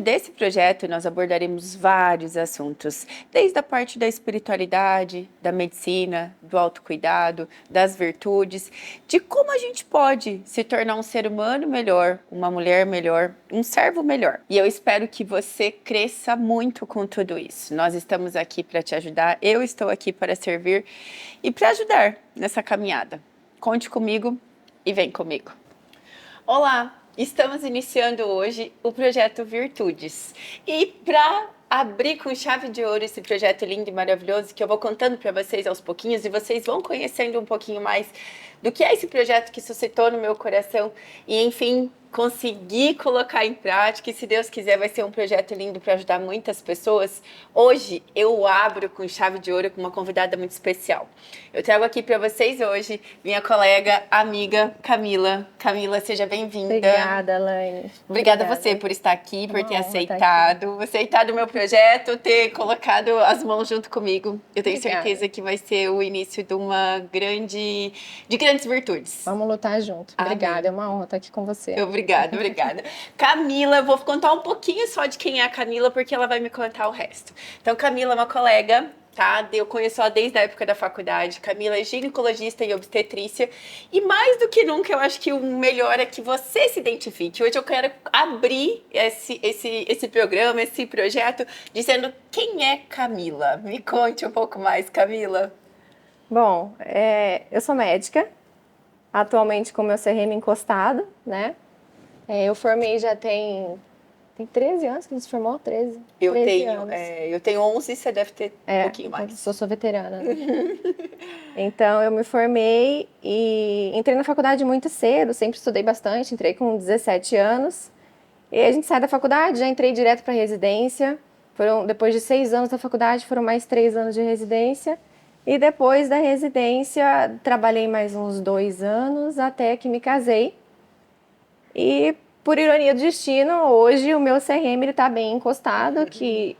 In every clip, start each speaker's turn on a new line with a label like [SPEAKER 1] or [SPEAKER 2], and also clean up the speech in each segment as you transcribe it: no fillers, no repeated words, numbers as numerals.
[SPEAKER 1] desse projeto, nós abordaremos vários assuntos, desde a parte da espiritualidade, da medicina, do autocuidado, das virtudes, de como a gente pode se tornar um ser humano melhor, uma mulher melhor, um servo melhor. E eu espero que você cresça muito com tudo isso. Nós estamos aqui para te ajudar, eu estou aqui para servir e para ajudar nessa caminhada. Conte comigo e vem comigo. Olá! Estamos iniciando hoje o projeto Virtudes. E para abrir com chave de ouro esse projeto lindo e maravilhoso, que eu vou contando para vocês aos pouquinhos, e vocês vão conhecendo um pouquinho mais do que é esse projeto que suscitou no meu coração e, enfim, conseguir colocar em prática, e se Deus quiser vai ser um projeto lindo para ajudar muitas pessoas. Hoje eu abro com chave de ouro com uma convidada muito especial. Eu trago aqui para vocês hoje minha colega, amiga Camila. Camila, seja bem-vinda.
[SPEAKER 2] Obrigada, Elaine.
[SPEAKER 1] Obrigada a você por estar aqui, por ter aceitado o meu projeto, ter colocado as mãos junto comigo. Eu tenho certeza que vai ser o início de de grandes virtudes.
[SPEAKER 2] Vamos lutar junto. Obrigada,
[SPEAKER 1] Amém.
[SPEAKER 2] é uma honra estar aqui com você.
[SPEAKER 1] Obrigada. Camila, eu vou contar um pouquinho só de quem é a Camila, porque ela vai me contar o resto. Então, Camila é uma colega, tá? Eu conheço ela desde a época da faculdade. Camila é ginecologista e obstetrícia. E mais do que nunca, eu acho que o melhor é que você se identifique. Hoje eu quero abrir esse programa, esse projeto, dizendo quem é Camila. Me conte um pouco mais, Camila.
[SPEAKER 2] Bom, eu sou médica, atualmente com meu CRM encostado, né? Eu formei já tem 13 anos que a gente se formou? 13 anos.
[SPEAKER 1] Eu tenho 11, você deve ter um pouquinho mais.
[SPEAKER 2] Sou veterana. Né? Então, eu me formei e entrei na faculdade muito cedo, sempre estudei bastante, entrei com 17 anos. E a gente sai da faculdade, já entrei direto para residência. Depois de 6 anos da faculdade, foram mais 3 anos de residência. E depois da residência, trabalhei mais uns 2 anos até que me casei. E, por ironia do destino, hoje o meu CRM está bem encostado, que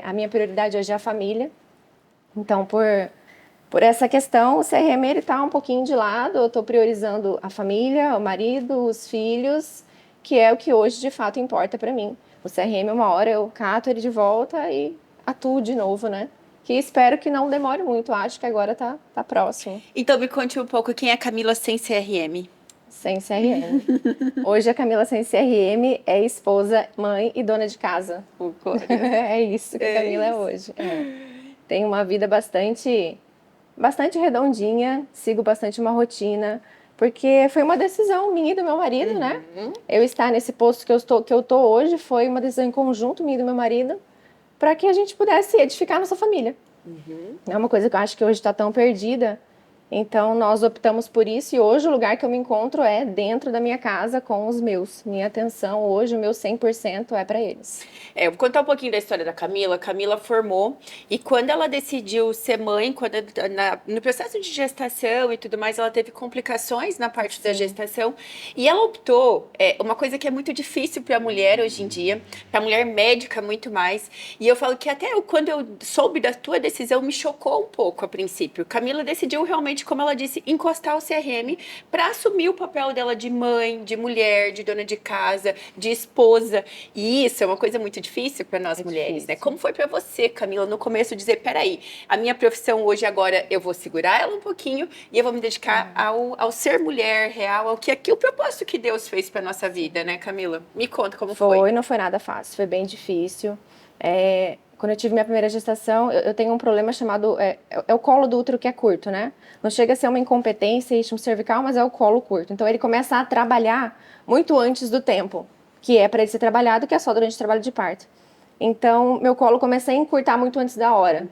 [SPEAKER 2] a minha prioridade hoje é a família. Então, por essa questão, o CRM está um pouquinho de lado, eu estou priorizando a família, o marido, os filhos, que é o que hoje de fato importa para mim. O CRM, uma hora eu cato ele de volta e atuo de novo, né? Que espero que não demore muito, acho que agora tá próximo.
[SPEAKER 1] Então me conte um pouco quem é a Camila sem CRM.
[SPEAKER 2] Sem CRM. Hoje a Camila sem CRM é esposa, mãe e dona de casa. É isso que a Camila é hoje. Tenho uma vida bastante redondinha, sigo bastante uma rotina, porque foi uma decisão minha e do meu marido, né? Eu estar nesse posto que eu tô hoje foi uma decisão em conjunto minha e do meu marido, para que a gente pudesse edificar a nossa família. É uma coisa que eu acho que hoje está tão perdida. Então, nós optamos por isso e hoje o lugar que eu me encontro é dentro da minha casa com os meus. Minha atenção hoje, o meu 100% é para eles.
[SPEAKER 1] Eu vou contar um pouquinho da história da Camila. Camila formou e quando ela decidiu ser mãe, no processo de gestação e tudo mais, ela teve complicações na parte da gestação e ela optou, uma coisa que é muito difícil para a mulher hoje em dia, para a mulher médica muito mais, e eu falo que até quando eu soube da tua decisão, me chocou um pouco a princípio. Camila decidiu realmente, como ela disse, encostar o CRM para assumir o papel dela de mãe, de mulher, de dona de casa, de esposa. E isso é uma coisa muito difícil para nós mulheres, né? Como foi para você, Camila, no começo dizer, peraí, a minha profissão hoje agora eu vou segurar ela um pouquinho e eu vou me dedicar ao ser mulher real, ao que aqui o propósito que Deus fez para nossa vida, né, Camila? Me conta como foi.
[SPEAKER 2] Não foi nada fácil, foi bem difícil. Quando eu tive minha primeira gestação, eu tenho um problema chamado... É o colo do útero que é curto, né? Não chega a ser uma incompetência, istmo cervical, mas é o colo curto. Então, ele começa a trabalhar muito antes do tempo, que é para ele ser trabalhado, que é só durante o trabalho de parto. Então, meu colo começa a encurtar muito antes da hora.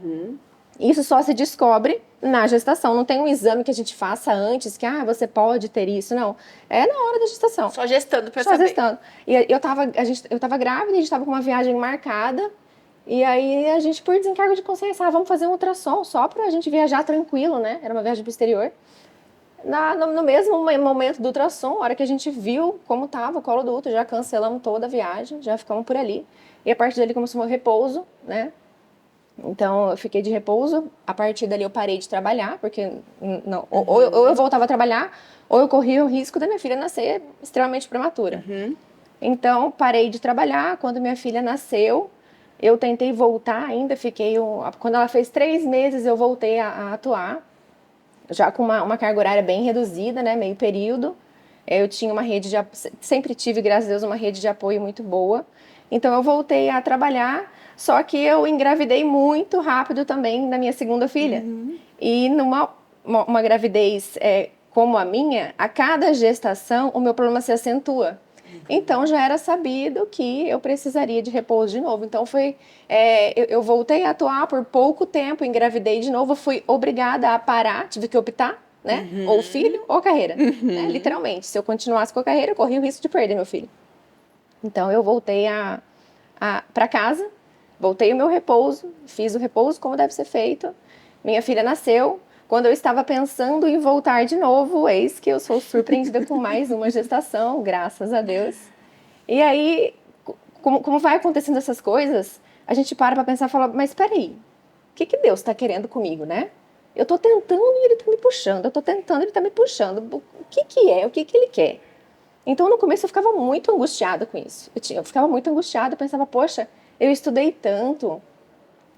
[SPEAKER 2] Isso só se descobre na gestação. Não tem um exame que a gente faça antes, que você pode ter isso. Não. É na hora da gestação.
[SPEAKER 1] Só gestando para saber.
[SPEAKER 2] Só gestando. E eu tava grávida, a gente tava com uma viagem marcada. E aí a gente, por desencargo de consciência, vamos fazer um ultrassom só pra gente viajar tranquilo, né? Era uma viagem pro exterior. No mesmo momento do ultrassom, a hora que a gente viu como tava o colo do útero, já cancelamos toda a viagem, já ficamos por ali. E a partir dali começou o meu repouso, né? Então eu fiquei de repouso. A partir dali eu parei de trabalhar, porque ou eu voltava a trabalhar, ou eu corria o risco da minha filha nascer extremamente prematura. Então, parei de trabalhar. Quando minha filha nasceu, eu tentei voltar ainda, quando ela fez 3 meses, eu voltei a atuar, já com uma carga horária bem reduzida, né, meio período. Eu tinha uma rede sempre tive, graças a Deus, uma rede de apoio muito boa. Então, eu voltei a trabalhar, só que eu engravidei muito rápido também da minha segunda filha. E uma gravidez como a minha, a cada gestação, o meu problema se acentua. Então, já era sabido que eu precisaria de repouso de novo. Então, eu voltei a atuar por pouco tempo, engravidei de novo, fui obrigada a parar, tive que optar, né? Ou filho ou carreira, né? Literalmente. Se eu continuasse com a carreira, eu corria o risco de perder meu filho. Então, eu voltei para casa, voltei o meu repouso, fiz o repouso como deve ser feito. Minha filha nasceu. Quando eu estava pensando em voltar de novo, eis que eu sou surpreendida com mais uma gestação, graças a Deus. E aí, como vai acontecendo essas coisas, a gente para pensar e fala, mas peraí, o que Deus está querendo comigo, né? Eu estou tentando e Ele está me puxando, eu estou tentando e Ele está me puxando. O que é? O que Ele quer? Então, no começo, eu ficava muito angustiada com isso. Eu ficava muito angustiada, pensava, poxa, eu estudei tanto,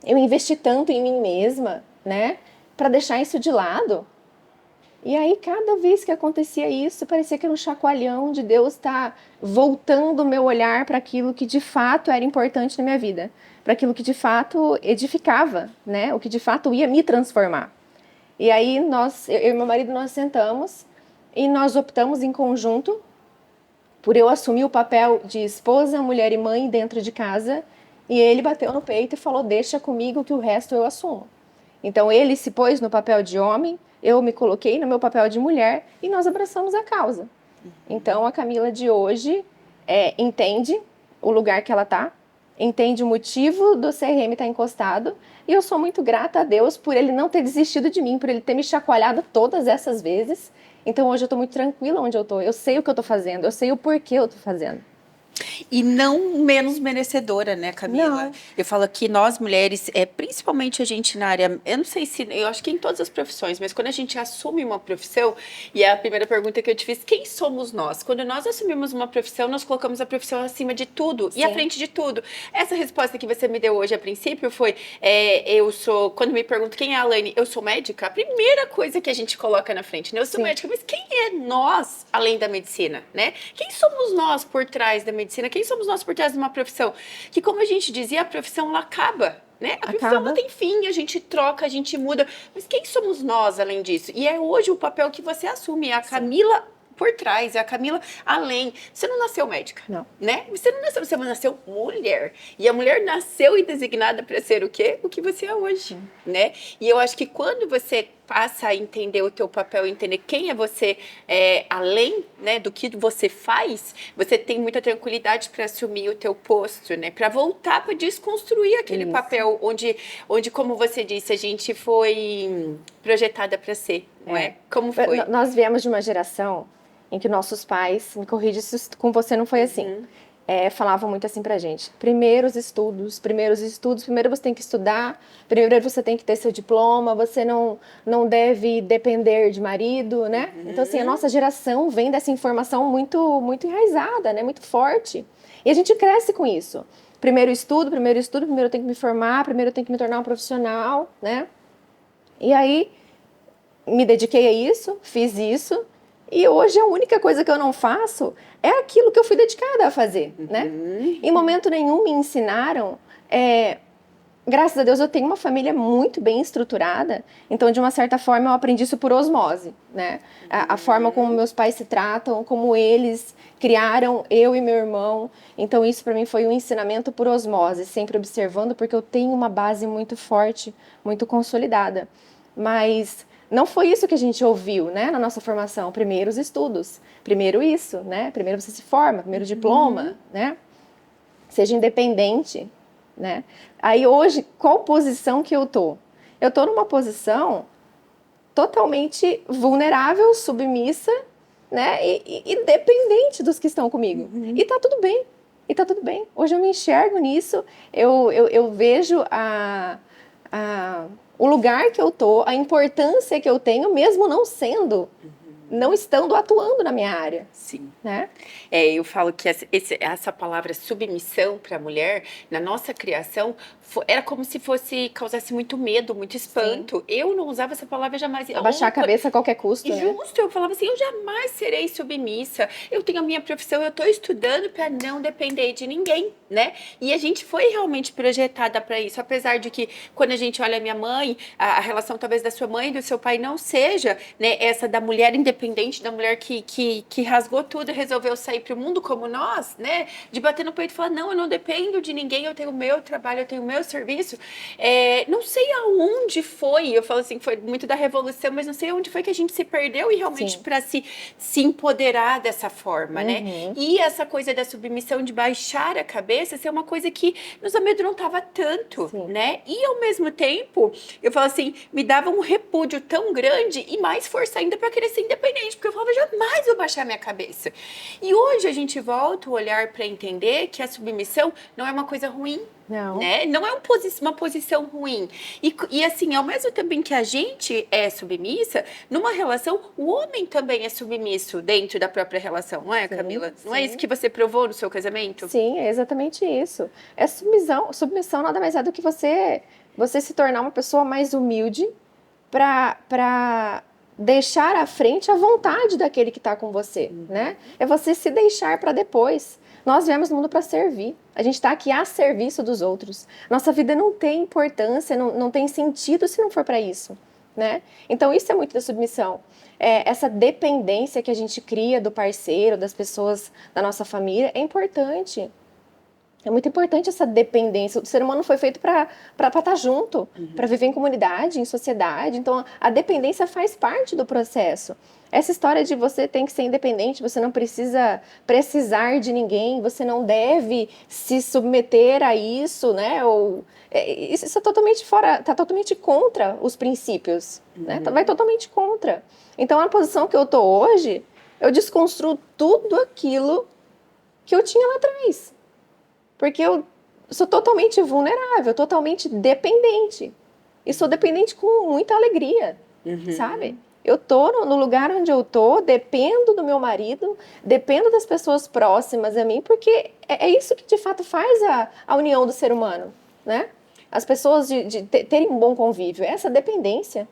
[SPEAKER 2] eu investi tanto em mim mesma, né? Para deixar isso de lado. E aí, cada vez que acontecia isso, parecia que era um chacoalhão de Deus estar voltando o meu olhar para aquilo que de fato era importante na minha vida, para aquilo que de fato edificava, né? O que de fato ia me transformar. E aí, eu e meu marido, nós sentamos e nós optamos em conjunto por eu assumir o papel de esposa, mulher e mãe dentro de casa, e ele bateu no peito e falou, deixa comigo que o resto eu assumo. Então ele se pôs no papel de homem, eu me coloquei no meu papel de mulher e nós abraçamos a causa. Então a Camila de hoje entende o lugar que ela está, entende o motivo do CRM estar encostado, e eu sou muito grata a Deus por ele não ter desistido de mim, por ele ter me chacoalhado todas essas vezes. Então hoje eu estou muito tranquila onde eu estou, eu sei o que eu estou fazendo, eu sei o porquê eu estou fazendo.
[SPEAKER 1] E não menos merecedora, né, Camila?
[SPEAKER 2] Não.
[SPEAKER 1] Eu falo que nós mulheres, principalmente a gente na área, eu não sei se, eu acho que em todas as profissões, mas quando a gente assume uma profissão, e é a primeira pergunta que eu te fiz, quem somos nós? Quando nós assumimos uma profissão, nós colocamos a profissão acima de tudo,
[SPEAKER 2] Sim.
[SPEAKER 1] e à frente de tudo. Essa resposta que você me deu hoje a princípio foi, quando me perguntam quem é a Alaine, eu sou médica, a primeira coisa que a gente coloca na frente, né? Eu sou médica, mas quem é nós além da medicina, né? Quem somos nós por trás da medicina? Quem somos nós por trás de uma profissão? Que, como a gente dizia, a profissão ela acaba, né? A profissão ela tem fim, a gente troca, a gente muda. Mas quem somos nós além disso? E é hoje o papel que você assume. É a Camila por trás, é a Camila além. Você não nasceu médica,
[SPEAKER 2] não,
[SPEAKER 1] né? Você não nasceu, você nasceu mulher. E a mulher nasceu e designada para ser o quê? O que você é hoje, né? E eu acho que quando você passa a entender o teu papel, entender quem é você além, né, do que você faz, você tem muita tranquilidade para assumir o teu posto, né? Para voltar, para desconstruir aquele papel onde, como você disse, a gente foi projetada para ser, não é? Como foi?
[SPEAKER 2] Nós viemos de uma geração em que nossos pais, me corrija se com você não foi assim, falavam muito assim pra gente, primeiro você tem que estudar, primeiro você tem que ter seu diploma, você não deve depender de marido, né? Então assim, a nossa geração vem dessa informação muito, muito enraizada, né? Muito forte, e a gente cresce com isso. Primeiro eu tenho que me formar, primeiro eu tenho que me tornar um profissional, né? E aí, me dediquei a isso, fiz isso, e hoje a única coisa que eu não faço é aquilo que eu fui dedicada a fazer, né? Em momento nenhum me ensinaram. Graças a Deus eu tenho uma família muito bem estruturada, então de uma certa forma eu aprendi isso por osmose, né? A forma como meus pais se tratam, como eles criaram eu e meu irmão, então isso para mim foi um ensinamento por osmose, sempre observando, porque eu tenho uma base muito forte, muito consolidada, mas não foi isso que a gente ouviu, né, na nossa formação. Primeiro os estudos, primeiro isso, né? Primeiro você se forma, primeiro diploma, né? Seja independente, né? Aí hoje, qual posição que eu tô? Eu tô numa posição totalmente vulnerável, submissa, né? E dependente dos que estão comigo. E tá tudo bem. E tá tudo bem. Hoje eu me enxergo nisso, eu vejo o lugar que eu tô, a importância que eu tenho, mesmo não sendo não estando atuando na minha área,
[SPEAKER 1] Sim.
[SPEAKER 2] né?
[SPEAKER 1] Eu falo que essa palavra submissão para a mulher, na nossa criação, era como se causasse muito medo, muito espanto. Eu não usava essa palavra jamais.
[SPEAKER 2] Abaixar a cabeça a qualquer custo, né?
[SPEAKER 1] Justo, eu falava assim, eu jamais serei submissa. Eu tenho a minha profissão, eu estou estudando para não depender de ninguém, né? E a gente foi realmente projetada para isso, apesar de que quando a gente olha a minha mãe, a relação talvez da sua mãe e do seu pai não seja, né, essa da mulher independente, da mulher que rasgou tudo e resolveu sair para o mundo como nós, né? De bater no peito e falar, não, eu não dependo de ninguém, eu tenho o meu trabalho, eu tenho o meu serviço. Não sei aonde foi, eu falo assim, foi muito da revolução, mas não sei aonde foi que a gente se perdeu e realmente para se empoderar dessa forma, né? E essa coisa da submissão, de baixar a cabeça, ser uma coisa que nos amedrontava tanto, né? E ao mesmo tempo, eu falo assim, me dava um repúdio tão grande e mais força ainda para querer ser independente, porque eu falava, jamais vou baixar minha cabeça. E hoje a gente volta o olhar para entender que a submissão não é uma coisa ruim, né? Não é uma posição ruim. E assim, ao mesmo tempo em que a gente é submissa, numa relação, o homem também é submisso dentro da própria relação, não é, Camila? Não é isso que você provou no seu casamento?
[SPEAKER 2] Sim, é exatamente isso. Submissão nada mais é do que você se tornar uma pessoa mais humilde para deixar à frente a vontade daquele que está com você, né? É você se deixar para depois. Nós viemos no mundo para servir. A gente está aqui a serviço dos outros. Nossa vida não tem importância, não tem sentido se não for para isso, né? Então isso é muito da submissão. Essa dependência que a gente cria do parceiro, das pessoas da nossa família, é importante. É muito importante essa dependência. O ser humano foi feito para estar junto, para viver em comunidade, em sociedade. Então, a dependência faz parte do processo. Essa história de você tem que ser independente, você não precisa precisar de ninguém, você não deve se submeter a isso, né? Isso é totalmente fora, está totalmente contra os princípios, né? Vai totalmente contra. Então, a posição que eu tô hoje, eu desconstruo tudo aquilo que eu tinha lá atrás. Porque eu sou totalmente vulnerável, totalmente dependente. E sou dependente com muita alegria, sabe? Eu tô no lugar onde eu tô, dependo do meu marido, dependo das pessoas próximas a mim, porque é isso que de fato faz a união do ser humano, né? As pessoas de terem um bom convívio, essa dependência.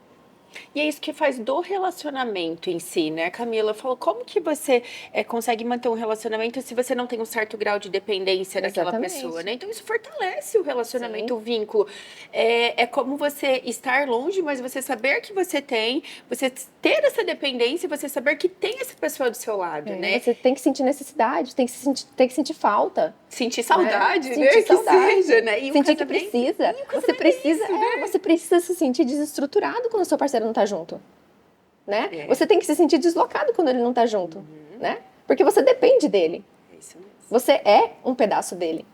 [SPEAKER 1] E é isso que faz do relacionamento em si, né, Camila? Falou, como que você consegue manter um relacionamento se você não tem um certo grau de dependência daquela pessoa, né? Então isso fortalece o relacionamento, o vínculo. É como você estar longe, mas você saber que você tem, você ter essa dependência, você saber que tem essa pessoa do seu lado, né?
[SPEAKER 2] Você tem que sentir necessidade, tem que sentir falta.
[SPEAKER 1] Sentir saudade, né?
[SPEAKER 2] Sentir saudade.
[SPEAKER 1] Que seja, né? E
[SPEAKER 2] sentir que precisa. Você precisa se sentir desestruturado quando o seu parceiro não tá junto, né? Você tem que se sentir deslocado quando ele não tá junto, né? Porque você depende dele.
[SPEAKER 1] É isso mesmo.
[SPEAKER 2] Você é um pedaço dele.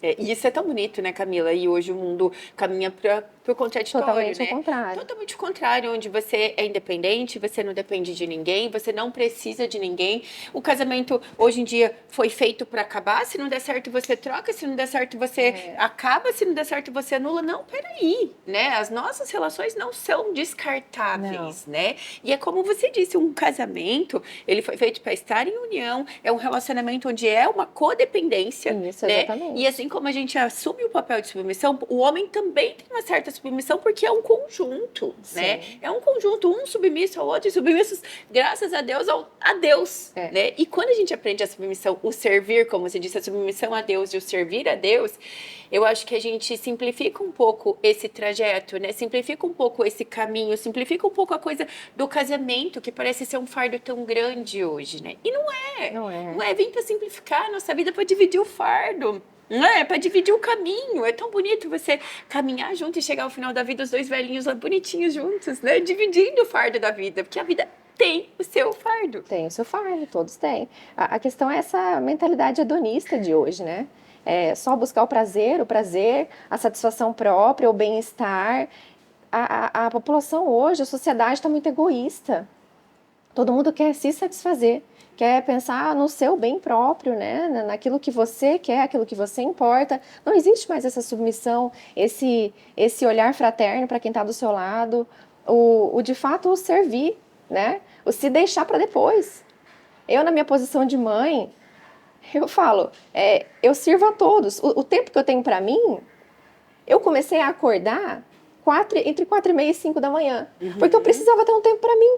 [SPEAKER 1] E isso é tão bonito, né, Camila? E hoje o mundo caminha para o contraditório,
[SPEAKER 2] Totalmente
[SPEAKER 1] né?
[SPEAKER 2] o contrário.
[SPEAKER 1] Totalmente o contrário, onde você é independente, você não depende de ninguém, você não precisa de ninguém. O casamento, hoje em dia, foi feito para acabar. Se não der certo, você troca. Se não der certo, você acaba. Se não der certo, você anula. Não, peraí, né? As nossas relações não são descartáveis, né? E é como você disse, um casamento, ele foi feito para estar em união, é um relacionamento onde é uma codependência,
[SPEAKER 2] Isso,
[SPEAKER 1] né?
[SPEAKER 2] exatamente.
[SPEAKER 1] E assim como a gente assume o papel de submissão, o homem também tem uma certa submissão, porque é um conjunto, né? É um conjunto, um submisso ao outro, e submissos, graças a Deus, a Deus, né? E quando a gente aprende a submissão, o servir, como você disse, a submissão a Deus e o servir a Deus, eu acho que a gente simplifica um pouco esse trajeto, né? Simplifica um pouco esse caminho, simplifica um pouco a coisa do casamento, que parece ser um fardo tão grande hoje, né? E não é. Não é vir para simplificar a nossa vida, para dividir o fardo. Não é para dividir o caminho. É tão bonito você caminhar junto e chegar ao final da vida, os dois velhinhos lá bonitinhos juntos, né? Dividindo o fardo da vida, porque a vida tem o seu fardo.
[SPEAKER 2] Tem o seu fardo, todos têm. A questão é essa mentalidade hedonista de hoje, né? É só buscar o prazer, a satisfação própria, o bem-estar. A população hoje, a sociedade está muito egoísta. Todo mundo quer se satisfazer, quer pensar no seu bem próprio, né? Naquilo que você quer, aquilo que você importa. Não existe mais essa submissão, esse olhar fraterno para quem está do seu lado, de fato o servir, né? O se deixar para depois. Eu, na minha posição de mãe, eu falo, eu sirvo a todos. O tempo que eu tenho para mim, eu comecei a acordar entre 4h30 e 5 da manhã. Porque eu precisava ter um tempo para mim,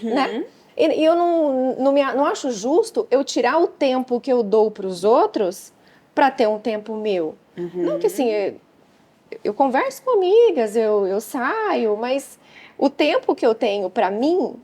[SPEAKER 2] né? E eu não acho justo eu tirar o tempo que eu dou para os outros para ter um tempo meu. Não que assim, eu converso com amigas, eu saio, mas o tempo que eu tenho para mim,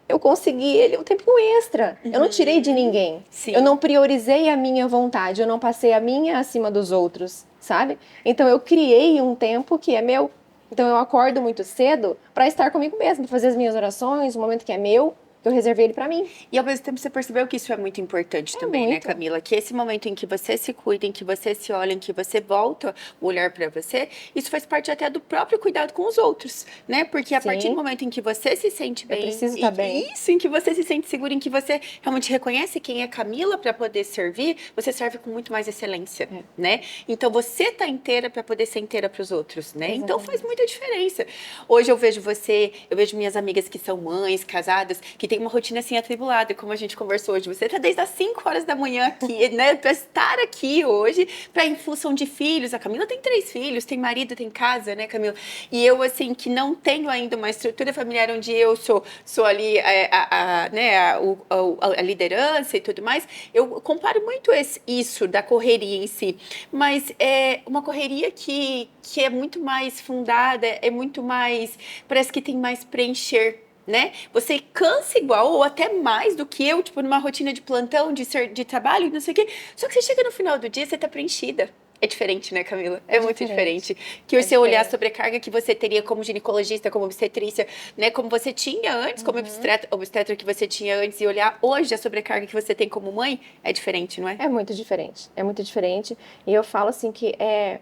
[SPEAKER 2] eu consegui ele um tempinho extra. Eu não tirei de ninguém.
[SPEAKER 1] Sim.
[SPEAKER 2] Eu não priorizei a minha vontade, eu não passei a minha acima dos outros, sabe? Então eu criei um tempo que é meu. Então eu acordo muito cedo para estar comigo mesmo, fazer as minhas orações, o momento que é meu, que eu reservei ele para mim.
[SPEAKER 1] E ao mesmo tempo você percebeu que isso é muito importante também, né,
[SPEAKER 2] muito.
[SPEAKER 1] Camila? Que esse momento em que você se cuida, em que você se olha, em que você volta o olhar para você, isso faz parte até do próprio cuidado com os outros, né? Porque a
[SPEAKER 2] Sim.
[SPEAKER 1] partir do momento em que você se sente bem,
[SPEAKER 2] Eu preciso estar bem.
[SPEAKER 1] Isso, em que você se sente seguro, em que você realmente reconhece quem é Camila para poder servir, você serve com muito mais excelência, né? Então você tá inteira para poder ser inteira para os outros, né?
[SPEAKER 2] Exatamente.
[SPEAKER 1] Então faz muita diferença. Hoje eu vejo eu vejo minhas amigas que são mães, casadas, que têm uma rotina assim atribulada, como a gente conversou hoje. Você tá desde as 5 horas da manhã aqui, né? Pra estar aqui hoje, em função de filhos. A Camila tem 3 filhos, tem marido, tem casa, né, Camila? E eu, assim, que não tenho ainda uma estrutura familiar onde eu sou ali a liderança e tudo mais, eu comparo muito isso da correria em si. Mas é uma correria que é muito mais fundada, é muito mais, parece que tem mais preencher, né? Você cansa igual ou até mais do que eu, tipo, numa rotina de plantão, de trabalho, não sei o quê. Só que você chega no final do dia, você tá preenchida. É diferente, né, Camila? É muito diferente. Que você olhar a sobrecarga que você teria como ginecologista, como obstetrícia, né? Como você tinha antes, como obstetra que você tinha antes, e olhar hoje a sobrecarga que você tem como mãe, é diferente, não é?
[SPEAKER 2] É muito diferente. É muito diferente. E eu falo assim que é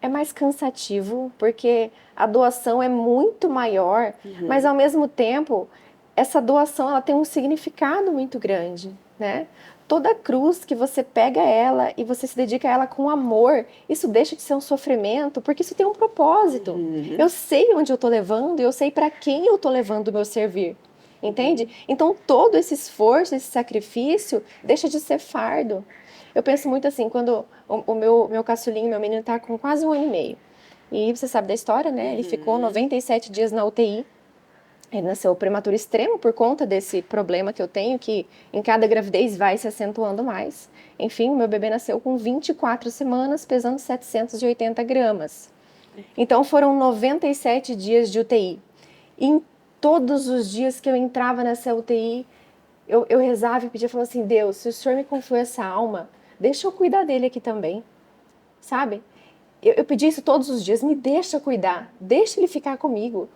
[SPEAKER 2] mais cansativo, porque a doação é muito maior, mas ao mesmo tempo, essa doação ela tem um significado muito grande, né? Toda cruz que você pega ela e você se dedica a ela com amor, isso deixa de ser um sofrimento, porque isso tem um propósito. Eu sei onde eu tô levando, eu sei para quem eu tô levando o meu servir. Entende? Então todo esse esforço, esse sacrifício, deixa de ser fardo. Eu penso muito assim, quando o meu caçulinho, meu menino tá com quase 1 ano e meio. E você sabe da história, né? Ele ficou 97 dias na UTI. Ele nasceu prematuro extremo por conta desse problema que eu tenho, que em cada gravidez vai se acentuando mais. Enfim, o meu bebê nasceu com 24 semanas, pesando 780 gramas. Então foram 97 dias de UTI. E em todos os dias que eu entrava nessa UTI, eu rezava e pedia, falava assim, Deus, se o Senhor me confiou essa alma, deixa eu cuidar dele aqui também, sabe? Eu pedi isso todos os dias, me deixa cuidar, deixa ele ficar comigo.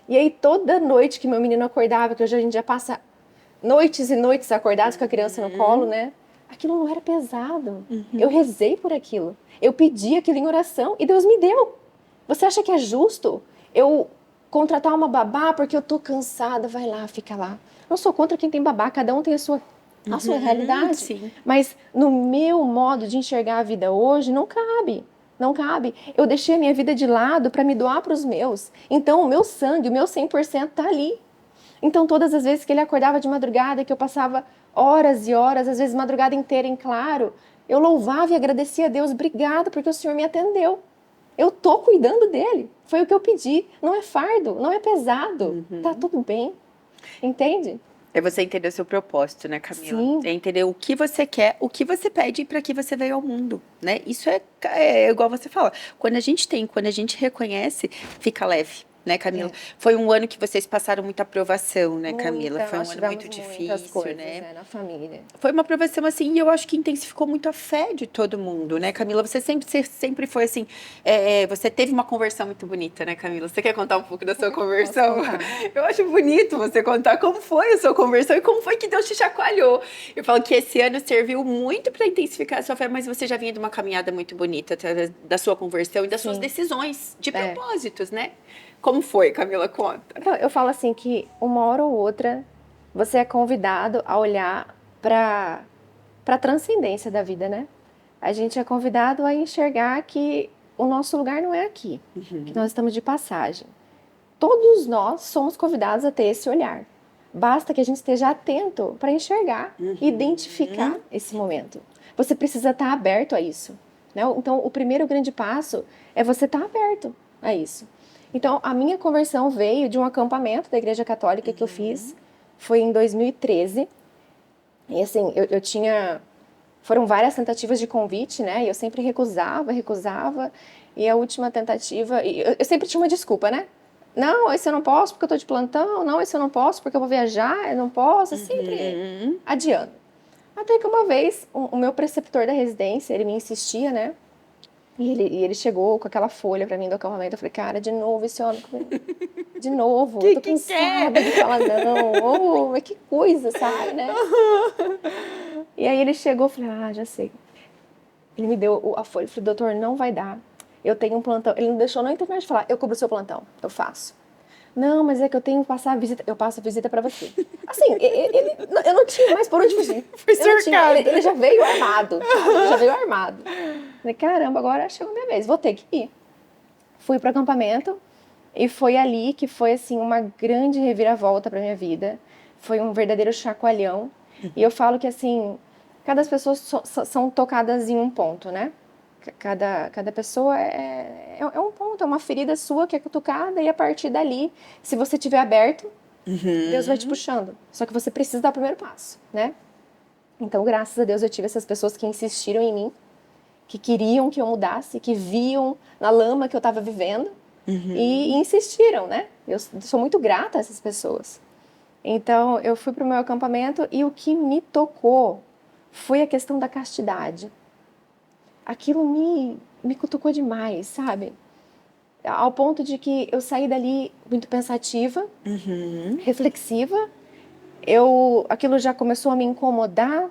[SPEAKER 2] E aí toda noite que meu menino acordava, que hoje a gente já passa noites e noites acordados com a criança no colo, né? Aquilo não era pesado. Eu rezei por aquilo. Eu pedi aquilo em oração e Deus me deu. Você acha que é justo eu contratar uma babá porque eu tô cansada? Vai lá, fica lá. Não sou contra quem tem babá, cada um tem a sua realidade.
[SPEAKER 1] Sim.
[SPEAKER 2] Mas no meu modo de enxergar a vida hoje, não cabe. Não cabe. Eu deixei a minha vida de lado para me doar para os meus. Então, o meu sangue, o meu 100% tá ali. Então, todas as vezes que ele acordava de madrugada, que eu passava horas e horas, às vezes madrugada inteira em claro, eu louvava e agradecia a Deus. Obrigada, porque o Senhor me atendeu. Eu tô cuidando dele. Foi o que eu pedi. Não é fardo, não é pesado. Tá tudo bem. Entende?
[SPEAKER 1] É você entender o seu propósito, né, Camila?
[SPEAKER 2] Sim.
[SPEAKER 1] É entender o que você quer, o que você pede e para que você veio ao mundo, né? Isso é igual você fala. Quando a gente reconhece, fica leve. Né, Camila? Foi um ano que vocês passaram muita aprovação, né, Camila? Foi um ano muito difícil,
[SPEAKER 2] coisas,
[SPEAKER 1] né?
[SPEAKER 2] Na família.
[SPEAKER 1] Foi uma aprovação assim, e eu acho que intensificou muito a fé de todo mundo, né, Camila? Você sempre foi assim, você teve uma conversão muito bonita, né, Camila? Você quer contar um pouco da sua conversão? Eu acho bonito você contar como foi a sua conversão e como foi que Deus te chacoalhou. Eu falo que esse ano serviu muito para intensificar a sua fé, mas você já vinha de uma caminhada muito bonita através da sua conversão e das suas decisões de propósitos, né? Como foi, Camila? Conta.
[SPEAKER 2] Então, eu falo assim que uma hora ou outra você é convidado a olhar para a transcendência da vida, né? A gente é convidado a enxergar que o nosso lugar não é aqui, que nós estamos de passagem. Todos nós somos convidados a ter esse olhar. Basta que a gente esteja atento para enxergar e identificar esse momento. Você precisa estar aberto a isso, né? Então, o primeiro grande passo é você estar aberto a isso. Então, a minha conversão veio de um acampamento da Igreja Católica que eu fiz. Foi em 2013. E assim, eu tinha... Foram várias tentativas de convite, né? E eu sempre recusava. E a última tentativa... Eu sempre tinha uma desculpa, né? Não, esse eu não posso porque eu tô de plantão. Não, esse eu não posso porque eu vou viajar. Eu não posso. Sempre adiando. Até que uma vez, o meu preceptor da residência, ele me insistia, né? E ele chegou com aquela folha pra mim do acampamento. Eu falei, cara, de novo esse homem comigo. De novo. Eu tô cansada de falar não. Oh, mas que coisa, sabe, né? E aí ele chegou, eu falei, já sei. Ele me deu a folha, eu falei, doutor, não vai dar. Eu tenho um plantão. Ele não deixou nem terminar de falar, eu cubro o seu plantão, eu faço. Não, mas é que eu tenho que passar a visita, eu passo a visita pra você. Assim, eu não tinha mais por onde fugir.
[SPEAKER 1] Foi cercado.
[SPEAKER 2] Ele já veio armado, sabe? Ele já veio armado. Falei, caramba, agora chegou a minha vez, vou ter que ir. Fui pro acampamento e foi ali que foi, assim, uma grande reviravolta pra minha vida. Foi um verdadeiro chacoalhão. E eu falo que, assim, cada pessoa são tocadas em um ponto, né? Cada pessoa é um ponto, é uma ferida sua que é cutucada, e a partir dali, se você estiver aberto, Deus vai te puxando. Só que você precisa dar o primeiro passo, né? Então, graças a Deus, eu tive essas pessoas que insistiram em mim, que queriam que eu mudasse, que viam na lama que eu estava vivendo, e insistiram, né? Eu sou muito grata a essas pessoas. Então, eu fui para o meu acampamento e o que me tocou foi a questão da castidade. Aquilo me cutucou demais, sabe? Ao ponto de que eu saí dali muito pensativa, reflexiva. Aquilo já começou a me incomodar.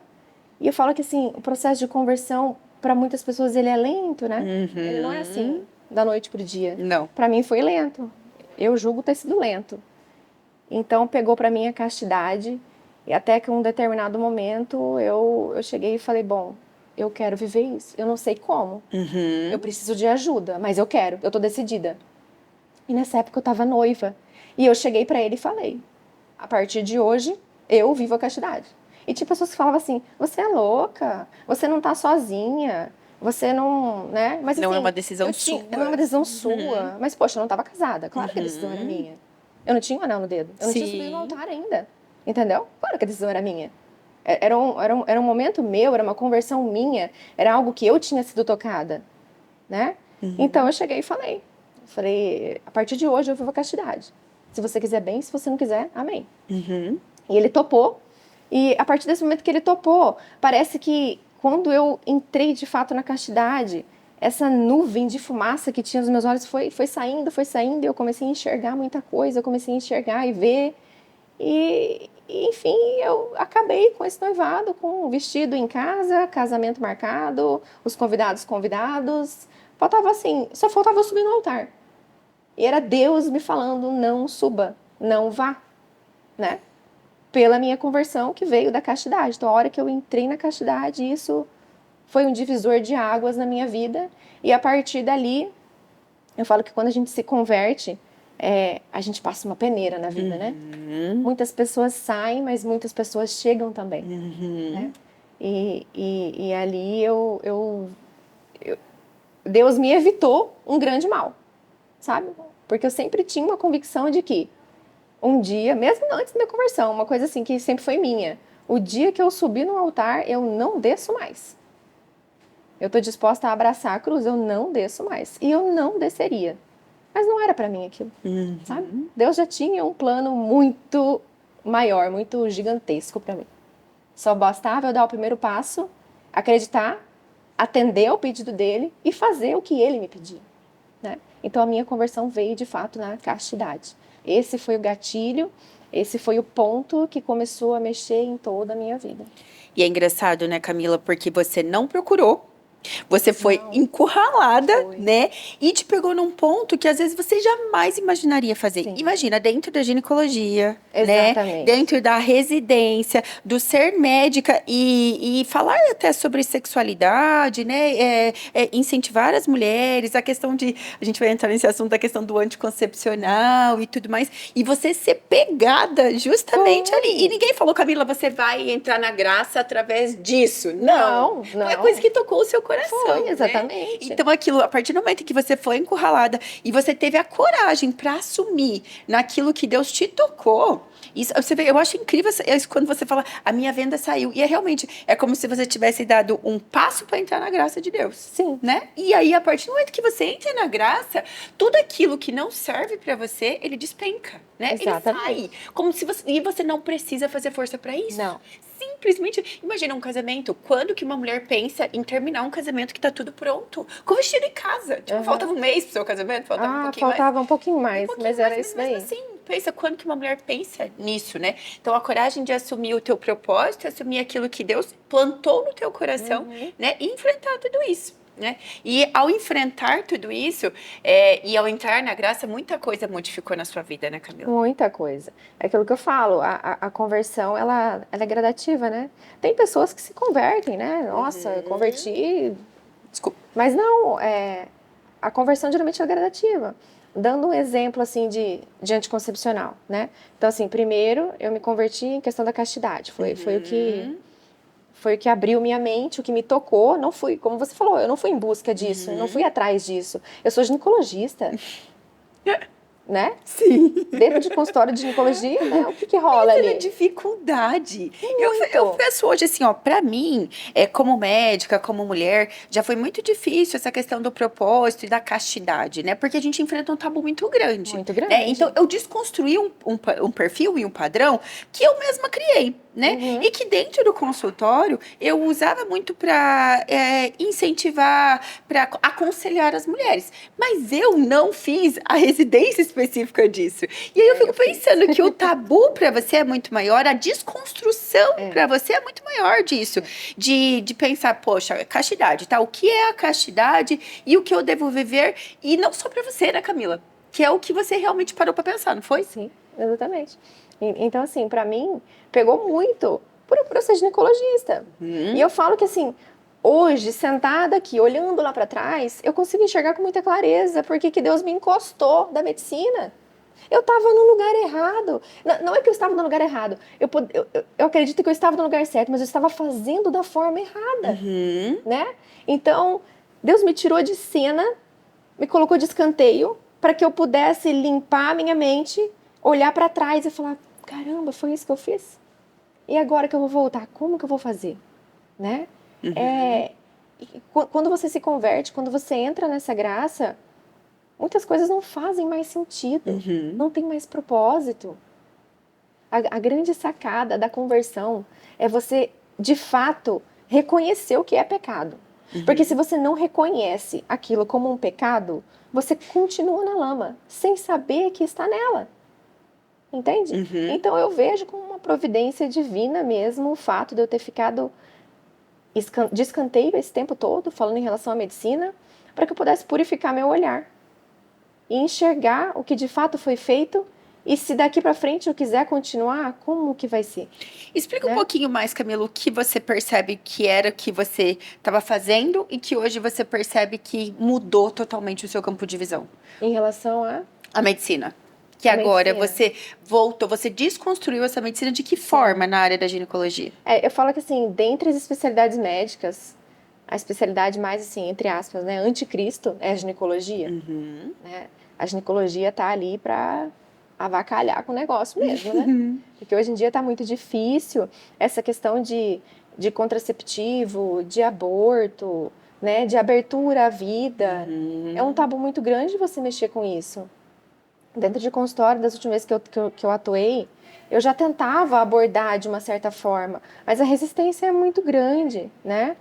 [SPEAKER 2] E eu falo que, assim, o processo de conversão, para muitas pessoas, ele é lento, né? Ele não é assim, da noite pro dia.
[SPEAKER 1] Não.
[SPEAKER 2] Para mim foi lento. Eu julgo ter sido lento. Então, pegou para mim a castidade. E até que um determinado momento, eu cheguei e falei, bom, eu quero viver isso. Eu não sei como. Eu preciso de ajuda, mas eu quero. Eu tô decidida. E nessa época eu tava noiva. E eu cheguei pra ele e falei, a partir de hoje, eu vivo a castidade. E tinha pessoas que falavam assim, você é louca, você não tá sozinha, você não, né? Mas,
[SPEAKER 1] Não
[SPEAKER 2] assim,
[SPEAKER 1] é uma decisão sua.
[SPEAKER 2] Não é uma decisão sua. Mas, poxa, eu não tava casada. Claro que a decisão era minha. Eu não tinha um anel no dedo. Eu não tinha subido no altar ainda. Entendeu? Claro que a decisão era minha. Era um momento meu, era uma conversão minha, era algo que eu tinha sido tocada, né? Então eu cheguei e falei, a partir de hoje eu vivo a castidade. Se você quiser bem, se você não quiser, amém. E ele topou, e a partir desse momento que ele topou, parece que quando eu entrei de fato na castidade, essa nuvem de fumaça que tinha nos meus olhos foi saindo, e eu comecei a enxergar muita coisa, eu comecei a enxergar e ver. E, enfim, eu acabei com esse noivado, com um vestido em casa, casamento marcado, os convidados. Faltava assim, só faltava eu subir no altar. E era Deus me falando, não suba, não vá, né? Pela minha conversão que veio da castidade. Então, a hora que eu entrei na castidade, isso foi um divisor de águas na minha vida. E a partir dali, eu falo que quando a gente se converte, a gente passa uma peneira na vida, né? Muitas pessoas saem, mas muitas pessoas chegam também, né? E ali Deus me evitou um grande mal, sabe? Porque eu sempre tinha uma convicção de que um dia, mesmo antes da minha conversão, uma coisa assim que sempre foi minha, o dia que eu subir no altar, eu não desço mais. Eu estou disposta a abraçar a cruz, eu não desço mais. E eu não desceria. Mas não era para mim aquilo, sabe? Deus já tinha um plano muito maior, muito gigantesco para mim. Só bastava eu dar o primeiro passo, acreditar, atender ao pedido dele e fazer o que ele me pedia, né? Então a minha conversão veio de fato na castidade. Esse foi o gatilho, esse foi o ponto que começou a mexer em toda a minha vida.
[SPEAKER 1] E é engraçado, né, Camila, porque você não procurou Você foi
[SPEAKER 2] Não.
[SPEAKER 1] encurralada,
[SPEAKER 2] Foi.
[SPEAKER 1] né? E te pegou num ponto que às vezes você jamais imaginaria fazer.
[SPEAKER 2] Sim.
[SPEAKER 1] Imagina, dentro da ginecologia, né?
[SPEAKER 2] Exatamente.
[SPEAKER 1] Dentro da residência, do ser médica e falar até sobre sexualidade, né? Incentivar as mulheres, a questão de. A gente vai entrar nesse assunto da questão do anticoncepcional e tudo mais. E você ser pegada justamente
[SPEAKER 2] Foi.
[SPEAKER 1] ali. E ninguém falou, Camila, você vai entrar na graça através disso. Não.
[SPEAKER 2] Não.
[SPEAKER 1] Foi a coisa que tocou o seu coração,
[SPEAKER 2] Foi,
[SPEAKER 1] né?
[SPEAKER 2] exatamente.
[SPEAKER 1] Então, aquilo, a partir do momento em que você foi encurralada e você teve a coragem para assumir naquilo que Deus te tocou, isso, você vê, eu acho incrível isso quando você fala, a minha venda saiu. E é realmente, é como se você tivesse dado um passo para entrar na graça de Deus.
[SPEAKER 2] Sim.
[SPEAKER 1] Né? E aí, a partir do momento que você entra na graça, tudo aquilo que não serve para você, ele despenca, né?
[SPEAKER 2] Exatamente.
[SPEAKER 1] Ele sai. Como se você, e você não precisa fazer força para isso.
[SPEAKER 2] Não.
[SPEAKER 1] Simplesmente, imagina um casamento. Quando que uma mulher pensa em terminar um casamento que tá tudo pronto? Com vestido em casa. Tipo, faltava um mês pro seu casamento, faltava um pouquinho
[SPEAKER 2] faltava
[SPEAKER 1] mais.
[SPEAKER 2] um pouquinho mais, mas era
[SPEAKER 1] Mas
[SPEAKER 2] isso
[SPEAKER 1] mesmo
[SPEAKER 2] daí.
[SPEAKER 1] assim, pensa quando que uma mulher pensa nisso, né? Então, a coragem de assumir o teu propósito, assumir aquilo que Deus plantou no teu coração, né? E enfrentar tudo isso. Né? E ao enfrentar tudo isso, e ao entrar na graça, muita coisa modificou na sua vida, né, Camila?
[SPEAKER 2] Muita coisa. É aquilo que eu falo, a conversão, ela é gradativa, né? Tem pessoas que se convertem, né? Nossa, eu converti...
[SPEAKER 1] Desculpa.
[SPEAKER 2] Mas não, a conversão geralmente é gradativa. Dando um exemplo, assim, de anticoncepcional, né? Então, assim, primeiro eu me converti em questão da castidade. Foi o que abriu minha mente, o que me tocou. Não fui, como você falou, eu não fui em busca disso, eu não fui atrás disso. Eu sou ginecologista, né?
[SPEAKER 1] Sim.
[SPEAKER 2] Dentro de consultório de ginecologia, né? O que rola ali?
[SPEAKER 1] Dificuldade. Eu penso hoje assim, ó, pra mim, como médica, como mulher, já foi muito difícil essa questão do propósito e da castidade, né? Porque a gente enfrenta um tabu muito grande.
[SPEAKER 2] Muito grande.
[SPEAKER 1] Né? Então, eu desconstruí um perfil e um padrão que eu mesma criei, né? E que dentro do consultório eu usava muito para incentivar, para aconselhar as mulheres. Mas eu não fiz a residência específica disso. E aí eu fico pensando que o tabu para você é muito maior, a desconstrução para você é muito maior disso. De pensar, poxa, castidade, tá? O que é a castidade e o que eu devo viver? E não só para você, né, Camila? Que é o que você realmente parou para pensar, não foi?
[SPEAKER 2] Sim, exatamente. Então, assim, para mim, pegou muito por eu ser ginecologista. E eu falo que, assim, hoje, sentada aqui, olhando lá para trás, eu consigo enxergar com muita clareza porque que Deus me encostou da medicina. Eu estava no lugar errado. Não é que eu estava no lugar errado. Eu acredito que eu estava no lugar certo, mas eu estava fazendo da forma errada, né? Então, Deus me tirou de cena, me colocou de escanteio para que eu pudesse limpar a minha mente, olhar para trás e falar, caramba, foi isso que eu fiz? E agora que eu vou voltar, como que eu vou fazer? Né? Quando você se converte, quando você entra nessa graça, muitas coisas não fazem mais sentido, não tem mais propósito. A grande sacada da conversão é você, de fato, reconhecer o que é pecado. Porque se você não reconhece aquilo como um pecado, você continua na lama, sem saber que está nela. Entende? Então eu vejo como uma providência divina mesmo o fato de eu ter ficado de escanteio esse tempo todo, falando em relação à medicina, para que eu pudesse purificar meu olhar e enxergar o que de fato foi feito. E se daqui para frente eu quiser continuar, como que vai ser?
[SPEAKER 1] Explica um pouquinho mais, Camila, o que você percebe que era o que você estava fazendo e que hoje você percebe que mudou totalmente o seu campo de visão.
[SPEAKER 2] Em relação
[SPEAKER 1] a medicina. Que agora você voltou, você desconstruiu essa medicina de que forma na área da ginecologia?
[SPEAKER 2] Eu falo que, assim, dentre as especialidades médicas, a especialidade mais, assim, entre aspas, né, anticristo é a ginecologia. Né? A ginecologia tá ali para avacalhar com o negócio mesmo, né? Porque hoje em dia tá muito difícil essa questão de contraceptivo, de aborto, né, de abertura à vida. É um tabu muito grande você mexer com isso. Dentro de consultório, das últimas vezes que eu atuei, eu já tentava abordar de uma certa forma, mas a resistência é muito grande, né?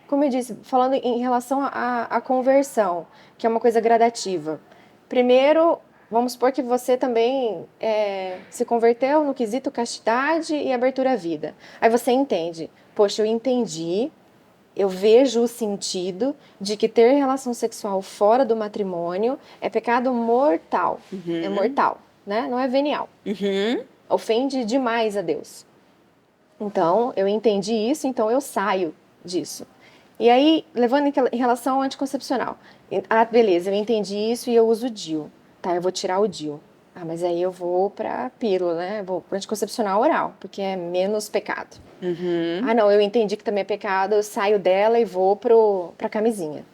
[SPEAKER 2] Como eu disse, falando em relação à conversão, que é uma coisa gradativa. Primeiro, vamos supor que você também se converteu no quesito castidade e abertura à vida. Aí você entende, poxa, eu entendi, eu vejo o sentido de que ter relação sexual fora do matrimônio é pecado mortal. É mortal, né? Não é venial. Ofende demais a Deus. Então, eu entendi isso, então eu saio disso. E aí, levando em relação ao anticoncepcional. Ah, beleza, eu entendi isso e eu uso o DIU. Tá, eu vou tirar o DIU. Ah, mas aí eu vou pra pílula, né? Vou pro anticoncepcional oral, porque é menos pecado. Ah, não, eu entendi que também é pecado, eu saio dela e vou pra camisinha.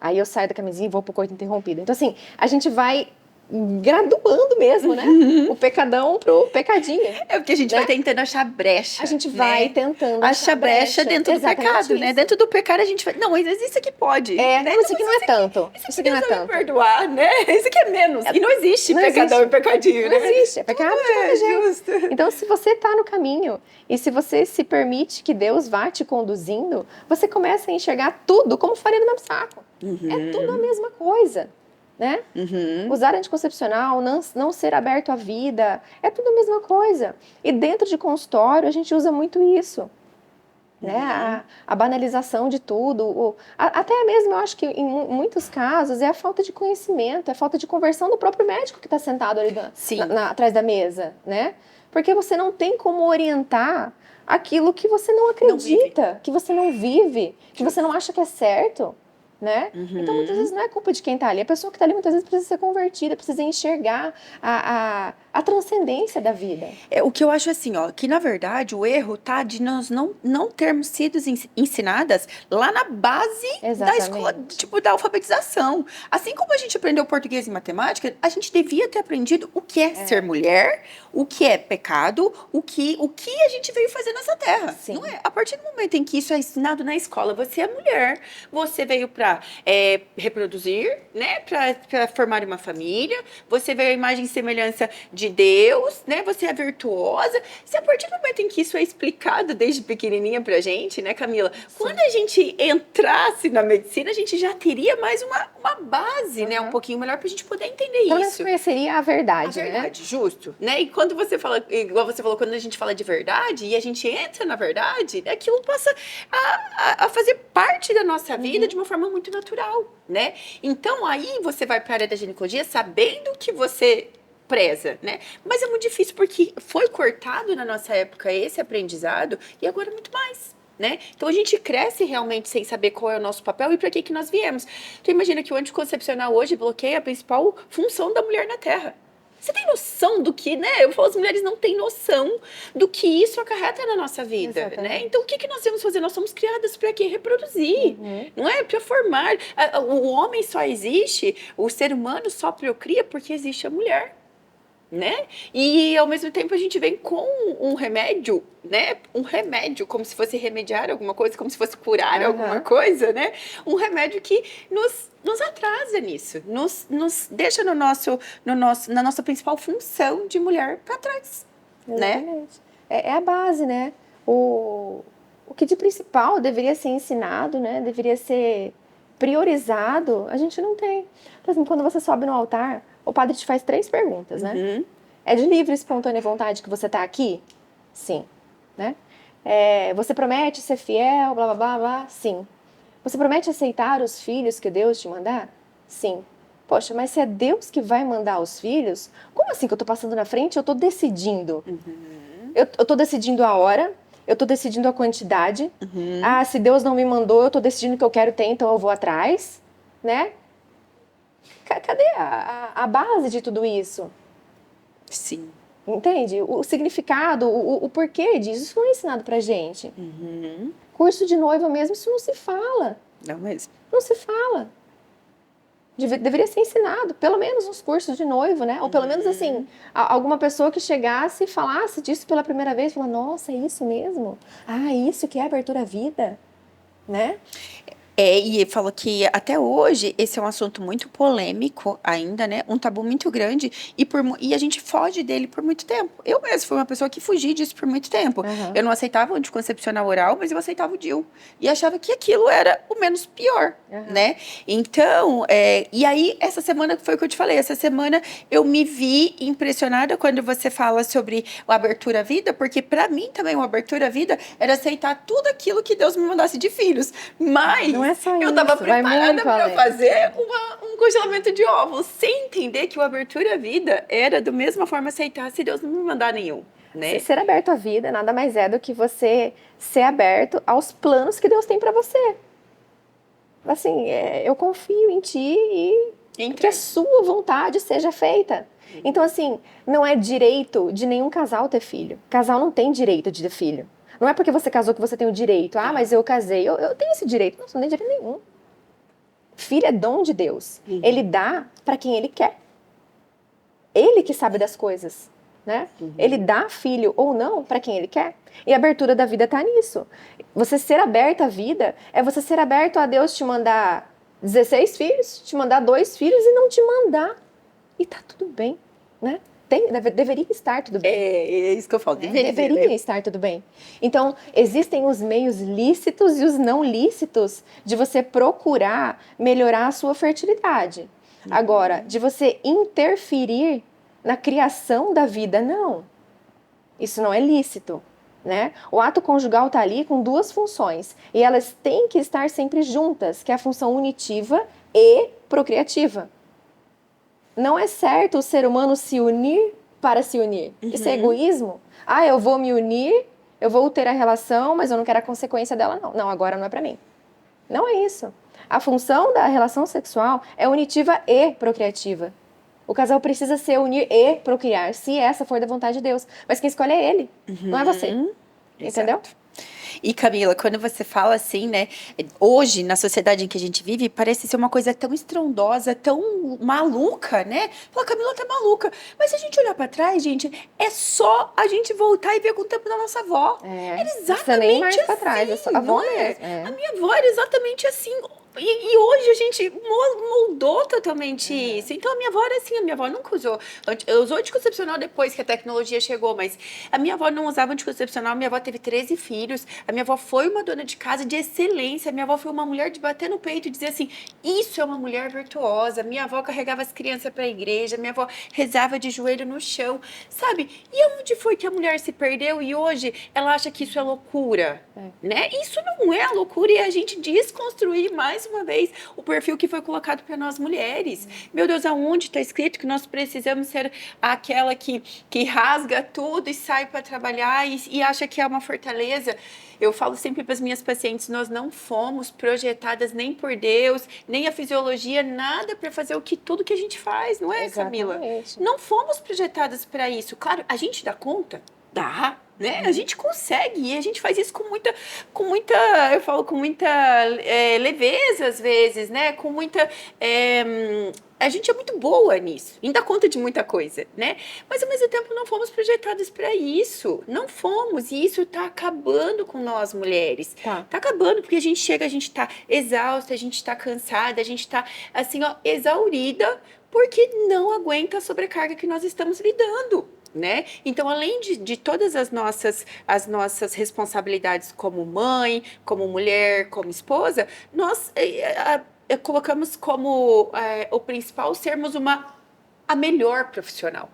[SPEAKER 2] Aí eu saio da camisinha e vou pro coito interrompido. Então, assim, a gente vai graduando mesmo, né? O pecadão pro pecadinho.
[SPEAKER 1] É porque a gente vai tentando achar brecha.
[SPEAKER 2] A gente vai tentando
[SPEAKER 1] achar brecha dentro do pecado, né? Dentro do pecado a gente vai... Não, mas isso aqui pode.
[SPEAKER 2] Né? Não, isso aqui não é tanto.
[SPEAKER 1] Isso aqui não é tanto. Perdoar, né? Isso aqui é menos. E não existe
[SPEAKER 2] não
[SPEAKER 1] pecadão
[SPEAKER 2] existe.
[SPEAKER 1] e pecadinho, né?
[SPEAKER 2] Não existe. É pecado de qualquer jeito.
[SPEAKER 1] Justo.
[SPEAKER 2] Então, se você tá no caminho e se você se permite que Deus vá te conduzindo, você começa a enxergar tudo como farinha do mesmo saco. É tudo a mesma coisa. Né? Usar anticoncepcional, não ser aberto à vida, é tudo a mesma coisa. E dentro de consultório a gente usa muito isso. Né? A banalização de tudo, até mesmo eu acho que em muitos casos é a falta de conhecimento, é a falta de conversão do próprio médico que está sentado ali atrás da mesa, né? Porque você não tem como orientar aquilo que você não acredita, que você não vive, que você não acha que é certo. Né? Então, muitas vezes não é culpa de quem está ali. A pessoa que está ali, muitas vezes, precisa ser convertida, precisa enxergar a transcendência da vida.
[SPEAKER 1] O que eu acho assim, ó, que na verdade o erro tá de nós não termos sido ensinadas lá na base da escola, tipo, da alfabetização. Assim como a gente aprendeu português e matemática, a gente devia ter aprendido o que é ser mulher, o que é pecado, o que a gente veio fazer nessa terra.
[SPEAKER 2] Sim.
[SPEAKER 1] Não é? A partir do momento em que isso é ensinado na escola, você é mulher, você veio para reproduzir, né, para formar uma família, você veio a imagem e semelhança de Deus, né, você é virtuosa. Se a partir do momento em que isso é explicado desde pequenininha pra gente, né, Camila, quando a gente entrasse na medicina, a gente já teria mais uma base, né, um pouquinho melhor pra gente poder entender
[SPEAKER 2] então,
[SPEAKER 1] isso.
[SPEAKER 2] Então, conheceria a verdade,
[SPEAKER 1] né? Justo, né? E quando você fala, igual você falou, quando a gente fala de verdade e a gente entra na verdade, aquilo passa a fazer parte da nossa vida de uma forma muito natural, né? Então, aí você vai para a área da ginecologia sabendo que você preza, né? Mas é muito difícil porque foi cortado na nossa época esse aprendizado e agora é muito mais. Né? Então a gente cresce realmente sem saber qual é o nosso papel e para que nós viemos. Tu imagina que o anticoncepcional hoje bloqueia a principal função da mulher na Terra. Você tem noção do que, né? Eu falo, as mulheres não têm noção do que isso acarreta na nossa vida, né? Então, o que nós vamos fazer? Nós somos criadas para quê? Reproduzir, não é? Para formar. O homem só existe, o ser humano só procria porque existe a mulher. Né? E ao mesmo tempo a gente vem com um remédio, né? Um remédio, como se fosse remediar alguma coisa, como se fosse curar alguma coisa, né? Um remédio que nos atrasa nisso, nos deixa na nossa principal função de mulher para trás.
[SPEAKER 2] Exatamente.
[SPEAKER 1] Né?
[SPEAKER 2] É a base, né? O que de principal deveria ser ensinado, né? Deveria ser priorizado, a gente não tem. Por exemplo, quando você sobe no altar, o padre te faz 3 perguntas, né? É de livre e espontânea vontade que você está aqui? Sim. Né? Você promete ser fiel, blá, blá, blá, blá? Sim. Você promete aceitar os filhos que Deus te mandar? Sim. Poxa, mas se é Deus que vai mandar os filhos, como assim que eu estou passando na frente? Eu estou decidindo. Eu estou decidindo a hora, eu estou decidindo a quantidade. Ah, se Deus não me mandou, eu estou decidindo o que eu quero ter, então eu vou atrás. Né? Cadê a base de tudo isso?
[SPEAKER 1] Sim.
[SPEAKER 2] Entende? O significado, o porquê disso, isso não é ensinado pra gente. Curso de noiva mesmo, isso não se fala.
[SPEAKER 1] Não mesmo.
[SPEAKER 2] Não se fala. Deveria ser ensinado, pelo menos nos cursos de noivo, né? Ou pelo menos, assim, alguma pessoa que chegasse e falasse disso pela primeira vez, fala, nossa, é isso mesmo? Ah, isso que é abertura à vida, né?
[SPEAKER 1] E ele falou que até hoje esse é um assunto muito polêmico ainda, né? Um tabu muito grande e a gente foge dele por muito tempo. Eu mesma fui uma pessoa que fugi disso por muito tempo.
[SPEAKER 2] Aham.
[SPEAKER 1] Eu não aceitava o anticoncepcional oral, mas eu aceitava o DIU. E achava que aquilo era o menos pior,
[SPEAKER 2] Aham.
[SPEAKER 1] né? Então, e aí essa semana foi o que eu te falei, essa semana eu me vi impressionada quando você fala sobre o abertura à vida, porque para mim também o abertura à vida era aceitar tudo aquilo que Deus me mandasse de filhos. Mas
[SPEAKER 2] Não é só
[SPEAKER 1] eu
[SPEAKER 2] isso,
[SPEAKER 1] estava
[SPEAKER 2] vai
[SPEAKER 1] preparada
[SPEAKER 2] muito
[SPEAKER 1] para
[SPEAKER 2] além.
[SPEAKER 1] fazer um congelamento de ovos, sem entender que o abertura à vida era da mesma forma aceitar se Deus não me mandar nenhum, né?
[SPEAKER 2] Ser aberto à vida nada mais é do que você ser aberto aos planos que Deus tem pra você. Assim, eu confio em ti e que a sua vontade seja feita. Então, assim, não é direito de nenhum casal ter filho. Casal não tem direito de ter filho. Não é porque você casou que você tem o direito. Ah, mas eu casei, eu tenho esse direito. Não, você não tem direito nenhum. Filho é dom de Deus. Ele dá pra quem ele quer. Ele que sabe das coisas, né? Ele dá filho ou não pra quem ele quer. E a abertura da vida tá nisso. Você ser aberto à vida é você ser aberto a Deus te mandar 16 filhos, te mandar 2 filhos e não te mandar. E tá tudo bem, né? Deveria estar tudo bem.
[SPEAKER 1] É isso que eu falo.
[SPEAKER 2] Deveria estar tudo bem. Então, existem os meios lícitos e os não lícitos de você procurar melhorar a sua fertilidade. Agora, de você interferir na criação da vida, não. Isso não é lícito, né? O ato conjugal está ali com 2 funções e elas têm que estar sempre juntas, que é a função unitiva e procriativa. Não é certo o ser humano se unir para se unir. Isso é egoísmo? Ah, eu vou me unir, eu vou ter a relação, mas eu não quero a consequência dela, não. Não, agora não é para mim. Não é isso. A função da relação sexual é unitiva e procriativa. O casal precisa se unir e procriar, se essa for da vontade de Deus. Mas quem escolhe é ele, não é você. Entendeu?
[SPEAKER 1] Exato. E Camila, quando você fala assim, né? Hoje, na sociedade em que a gente vive, parece ser uma coisa tão estrondosa, tão maluca, né? Fala, Camila tá maluca. Mas se a gente olhar pra trás, gente, é só a gente voltar e ver com o tempo da nossa avó. Era exatamente
[SPEAKER 2] nem mais
[SPEAKER 1] assim,
[SPEAKER 2] pra trás, a avó
[SPEAKER 1] não é?
[SPEAKER 2] mesmo. É.
[SPEAKER 1] A minha avó era exatamente assim. E hoje a gente moldou totalmente isso. Então a minha avó era assim, a minha avó nunca usou. Usou anticoncepcional depois que a tecnologia chegou, mas a minha avó não usava anticoncepcional, minha avó teve 13 filhos, a minha avó foi uma dona de casa de excelência, a minha avó foi uma mulher de bater no peito e dizer assim, isso é uma mulher virtuosa, minha avó carregava as crianças para a igreja, minha avó rezava de joelho no chão, sabe? E onde foi que a mulher se perdeu e hoje ela acha que isso é loucura, né? Isso não é loucura e a gente desconstruir mais uma vez o perfil que foi colocado para nós mulheres. Meu Deus, aonde está escrito que nós precisamos ser aquela que rasga tudo e sai para trabalhar e acha que é uma fortaleza? Eu falo sempre para as minhas pacientes, nós não fomos projetadas nem por Deus, nem a fisiologia, nada para fazer tudo que a gente faz, não é, Camila? Não fomos projetadas para isso. Claro, a gente dá conta? Dá, né? A gente consegue e a gente faz isso com muita, eu falo com muita leveza às vezes, né? Com muita, a gente é muito boa nisso, em dar conta de muita coisa, né? Mas ao mesmo tempo não fomos projetadas para isso, não fomos e isso tá acabando com nós mulheres, tá acabando porque a gente chega, a gente tá exausta, a gente tá cansada, a gente tá assim, ó, exaurida porque não aguenta a sobrecarga que nós estamos lidando. Né? Então, além de todas as nossas responsabilidades como mãe, como mulher, como esposa, nós colocamos como o principal sermos a melhor profissional.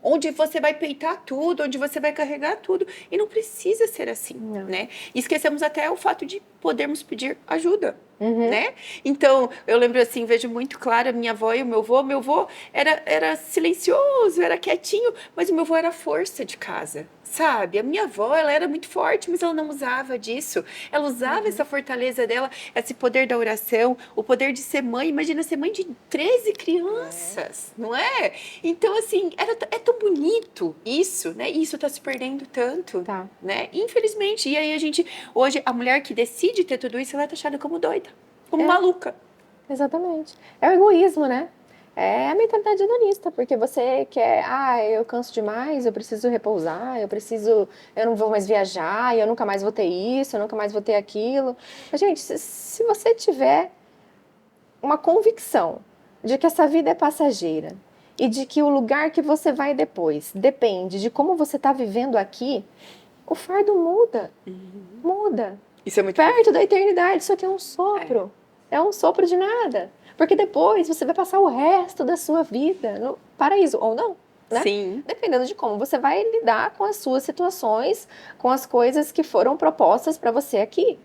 [SPEAKER 1] Onde você vai peitar tudo, onde você vai carregar tudo. E não precisa ser assim, né? E esquecemos até o fato de podermos pedir ajuda, né? Então, eu lembro assim, vejo muito claro a minha avó e o meu avô. Meu avô era silencioso, era quietinho, mas o meu avô era a força de casa. Sabe, a minha avó, ela era muito forte, mas ela não usava disso. Ela usava essa fortaleza dela, esse poder da oração, o poder de ser mãe. Imagina ser mãe de 13 crianças, não é? Então, assim, é tão bonito isso, né? E isso tá se perdendo tanto, né? Infelizmente. E aí hoje, a mulher que decide ter tudo isso, ela é taxada como doida, como maluca.
[SPEAKER 2] Exatamente. É o egoísmo, né? É a mentalidade hedonista, porque você quer, eu canso demais, eu preciso repousar, eu não vou mais viajar, eu nunca mais vou ter isso, eu nunca mais vou ter aquilo. Mas, gente, se você tiver uma convicção de que essa vida é passageira e de que o lugar que você vai depois depende de como você está vivendo aqui, o fardo muda, muda.
[SPEAKER 1] Isso é muito
[SPEAKER 2] Perto da eternidade, isso aqui é um sopro. É um sopro de nada. Porque depois você vai passar o resto da sua vida no paraíso, ou não, né?
[SPEAKER 1] Sim.
[SPEAKER 2] Dependendo de como você vai lidar com as suas situações, com as coisas que foram propostas para você aqui,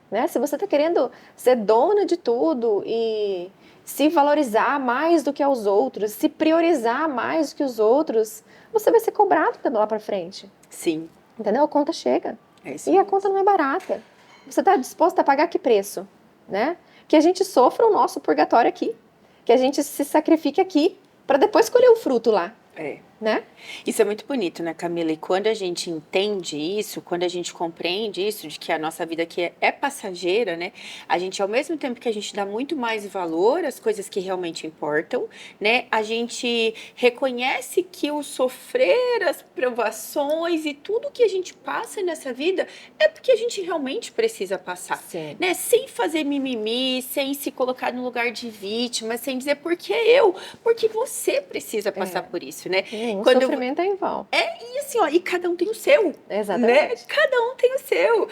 [SPEAKER 2] né? Se você está querendo ser dona de tudo e se valorizar mais do que os outros, se priorizar mais do que os outros, você vai ser cobrado lá para frente.
[SPEAKER 1] Sim.
[SPEAKER 2] Entendeu? A conta chega.
[SPEAKER 1] É isso
[SPEAKER 2] E a
[SPEAKER 1] mesmo.
[SPEAKER 2] conta não é barata. Você está disposto a pagar que preço, né? Que a gente sofra o nosso purgatório aqui, que a gente se sacrifique aqui para depois colher o fruto lá,
[SPEAKER 1] É.
[SPEAKER 2] né?
[SPEAKER 1] Isso é muito bonito, né, Camila? E quando a gente entende isso, quando a gente compreende isso, de que a nossa vida aqui é passageira, né? A gente, ao mesmo tempo que a gente dá muito mais valor às coisas que realmente importam, né? A gente reconhece que o sofrer, as provações e tudo que a gente passa nessa vida é porque a gente realmente precisa passar.
[SPEAKER 2] Sim.
[SPEAKER 1] Né? Sem fazer mimimi, sem se colocar no lugar de vítima, sem dizer porque eu, porque você precisa passar por isso, né?
[SPEAKER 2] O
[SPEAKER 1] Quando
[SPEAKER 2] sofrimento é em vão.
[SPEAKER 1] e assim, ó, e cada um tem o seu.
[SPEAKER 2] Exatamente.
[SPEAKER 1] Né? Cada um tem o seu.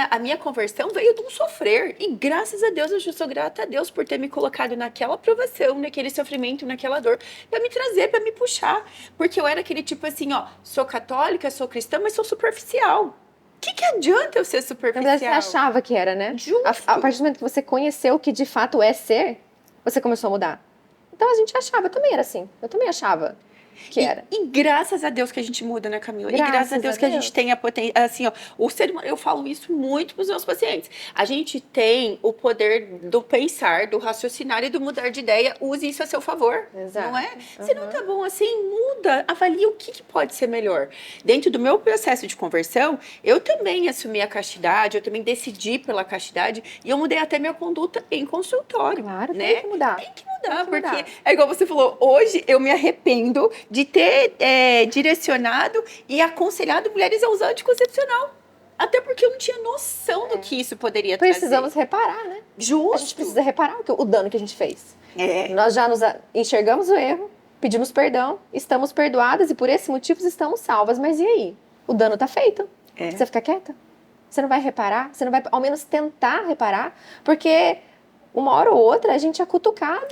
[SPEAKER 1] A minha conversão veio de um sofrer. E graças a Deus, eu sou grata a Deus por ter me colocado naquela provação, naquele sofrimento, naquela dor, pra me trazer, pra me puxar. Porque eu era aquele tipo assim, ó, sou católica, sou cristã, mas sou superficial. O que adianta eu ser
[SPEAKER 2] Na
[SPEAKER 1] superficial?
[SPEAKER 2] verdade, você achava que era, né?
[SPEAKER 1] Justo.
[SPEAKER 2] A partir do momento que você conheceu o que de fato é ser, você começou a mudar. Então a gente achava, eu também era assim. Eu também achava que era.
[SPEAKER 1] E graças a Deus que a gente muda, né, Camila? E
[SPEAKER 2] Graças
[SPEAKER 1] graças a Deus
[SPEAKER 2] a
[SPEAKER 1] que a
[SPEAKER 2] Deus.
[SPEAKER 1] gente tem a potência, assim, ó, o ser humano, eu falo isso muito para os meus pacientes. A gente tem o poder do pensar, do raciocinar e do mudar de ideia. Use isso a seu favor,
[SPEAKER 2] Exato.
[SPEAKER 1] não é? Se não tá bom assim, muda, avalia o que pode ser melhor. Dentro do meu processo de conversão, eu também assumi a castidade, eu também decidi pela castidade e eu mudei até minha conduta em consultório,
[SPEAKER 2] Claro,
[SPEAKER 1] né?
[SPEAKER 2] tem que mudar.
[SPEAKER 1] Tem que mudar,
[SPEAKER 2] Tem que
[SPEAKER 1] porque
[SPEAKER 2] mudar.
[SPEAKER 1] é igual você falou, hoje eu me arrependo de ter direcionado e aconselhado mulheres a usar anticoncepcional. Até porque eu não tinha noção do que isso poderia
[SPEAKER 2] Precisamos
[SPEAKER 1] trazer.
[SPEAKER 2] reparar, né?
[SPEAKER 1] Justo.
[SPEAKER 2] A gente precisa reparar o dano que a gente fez.
[SPEAKER 1] É.
[SPEAKER 2] Nós já enxergamos o erro, pedimos perdão, estamos perdoadas e por esse motivo estamos salvas. Mas e aí? O dano tá feito.
[SPEAKER 1] É.
[SPEAKER 2] Você fica quieta? Você não vai reparar? Você não vai, ao menos, tentar reparar? Porque uma hora ou outra a gente é cutucada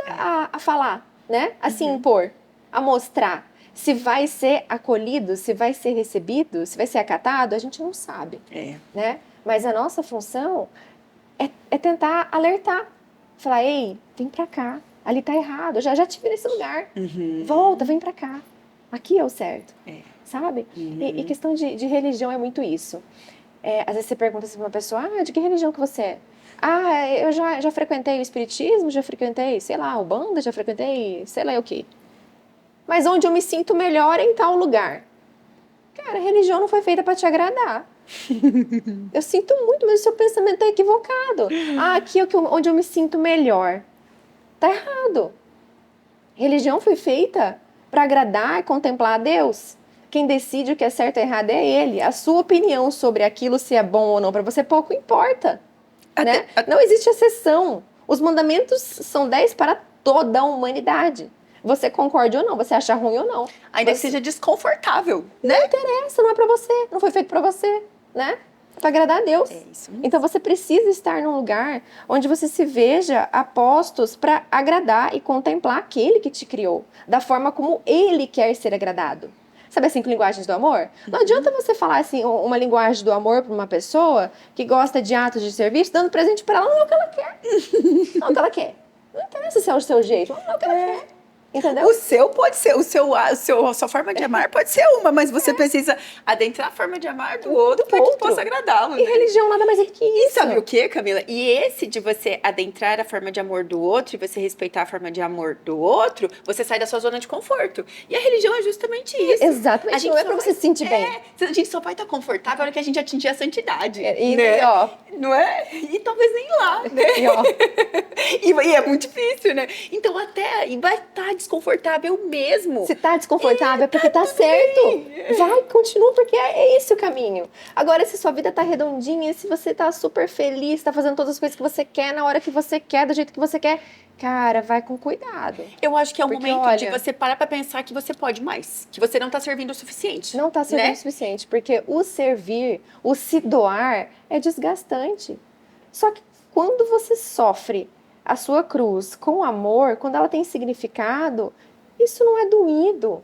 [SPEAKER 2] a falar, né? A se impor, a mostrar. Se vai ser acolhido, se vai ser recebido, se vai ser acatado, a gente não sabe, né? Mas a nossa função é tentar alertar. Falar, ei, vem pra cá. Ali tá errado. Eu já tive nesse lugar. Volta, vem pra cá. Aqui é o certo. Sabe? E questão de religião é muito isso. Às vezes você pergunta assim pra uma pessoa, de que religião que você é? Eu já frequentei o espiritismo, já frequentei, sei lá, Umbanda, já frequentei, sei lá o quê. Mas onde eu me sinto melhor é em tal lugar. Cara, a religião não foi feita pra te agradar. Eu sinto muito, mas o seu pensamento é equivocado. Aqui é onde eu me sinto melhor. Tá errado. Religião foi feita pra agradar e contemplar a Deus. Quem decide o que é certo e errado é Ele. A sua opinião sobre aquilo, se é bom ou não pra você, pouco importa. Né? Não existe exceção. Os mandamentos são 10 para toda a humanidade. Você concorde ou não, você acha ruim ou não.
[SPEAKER 1] Ainda que seja desconfortável, né?
[SPEAKER 2] Não interessa, não é pra você, não foi feito pra você, né? É pra agradar a Deus.
[SPEAKER 1] É isso mesmo.
[SPEAKER 2] Então você precisa estar num lugar onde você se veja a postos pra agradar e contemplar aquele que te criou, da forma como ele quer ser agradado. Sabe as 5 linguagens do amor? Não adianta você falar assim uma linguagem do amor para uma pessoa que gosta de atos de serviço, dando presente para ela, não é o que ela quer. Não é o que ela quer. Não interessa se é o seu jeito, não é o que ela quer. Entendeu?
[SPEAKER 1] O seu pode ser, a sua forma de amar pode ser uma, mas você precisa adentrar a forma de amar do outro para que
[SPEAKER 2] outro.
[SPEAKER 1] possa agradá-lo,
[SPEAKER 2] E
[SPEAKER 1] né?
[SPEAKER 2] religião nada mais é que
[SPEAKER 1] E
[SPEAKER 2] isso.
[SPEAKER 1] sabe o que, Camila? E esse de você adentrar a forma de amor do outro e você respeitar a forma de amor do outro, você sai da sua zona de conforto. E a religião é justamente isso.
[SPEAKER 2] Exatamente, não é
[SPEAKER 1] só
[SPEAKER 2] pra você se sentir bem.
[SPEAKER 1] A gente só vai estar confortável na hora que a gente atingir a santidade,
[SPEAKER 2] E,
[SPEAKER 1] né?
[SPEAKER 2] ó,
[SPEAKER 1] Não é? E talvez nem lá, né?
[SPEAKER 2] e ó,
[SPEAKER 1] E é muito difícil, né? Então até e vai estar desconfortável mesmo.
[SPEAKER 2] se tá desconfortável é porque tá certo. Vai, continua, porque é esse o caminho. Agora, se sua vida tá redondinha, se você tá super feliz, tá fazendo todas as coisas que você quer, na hora que você quer, do jeito que você quer, cara, vai com cuidado.
[SPEAKER 1] Eu acho que é o
[SPEAKER 2] Porque,
[SPEAKER 1] momento de
[SPEAKER 2] olha,
[SPEAKER 1] você parar pra pensar que você pode mais, que você não tá servindo o suficiente.
[SPEAKER 2] não tá servindo
[SPEAKER 1] né?
[SPEAKER 2] o suficiente, porque o servir, o se doar é desgastante. Só que quando você sofre a sua cruz com amor, quando ela tem significado, isso não é doído.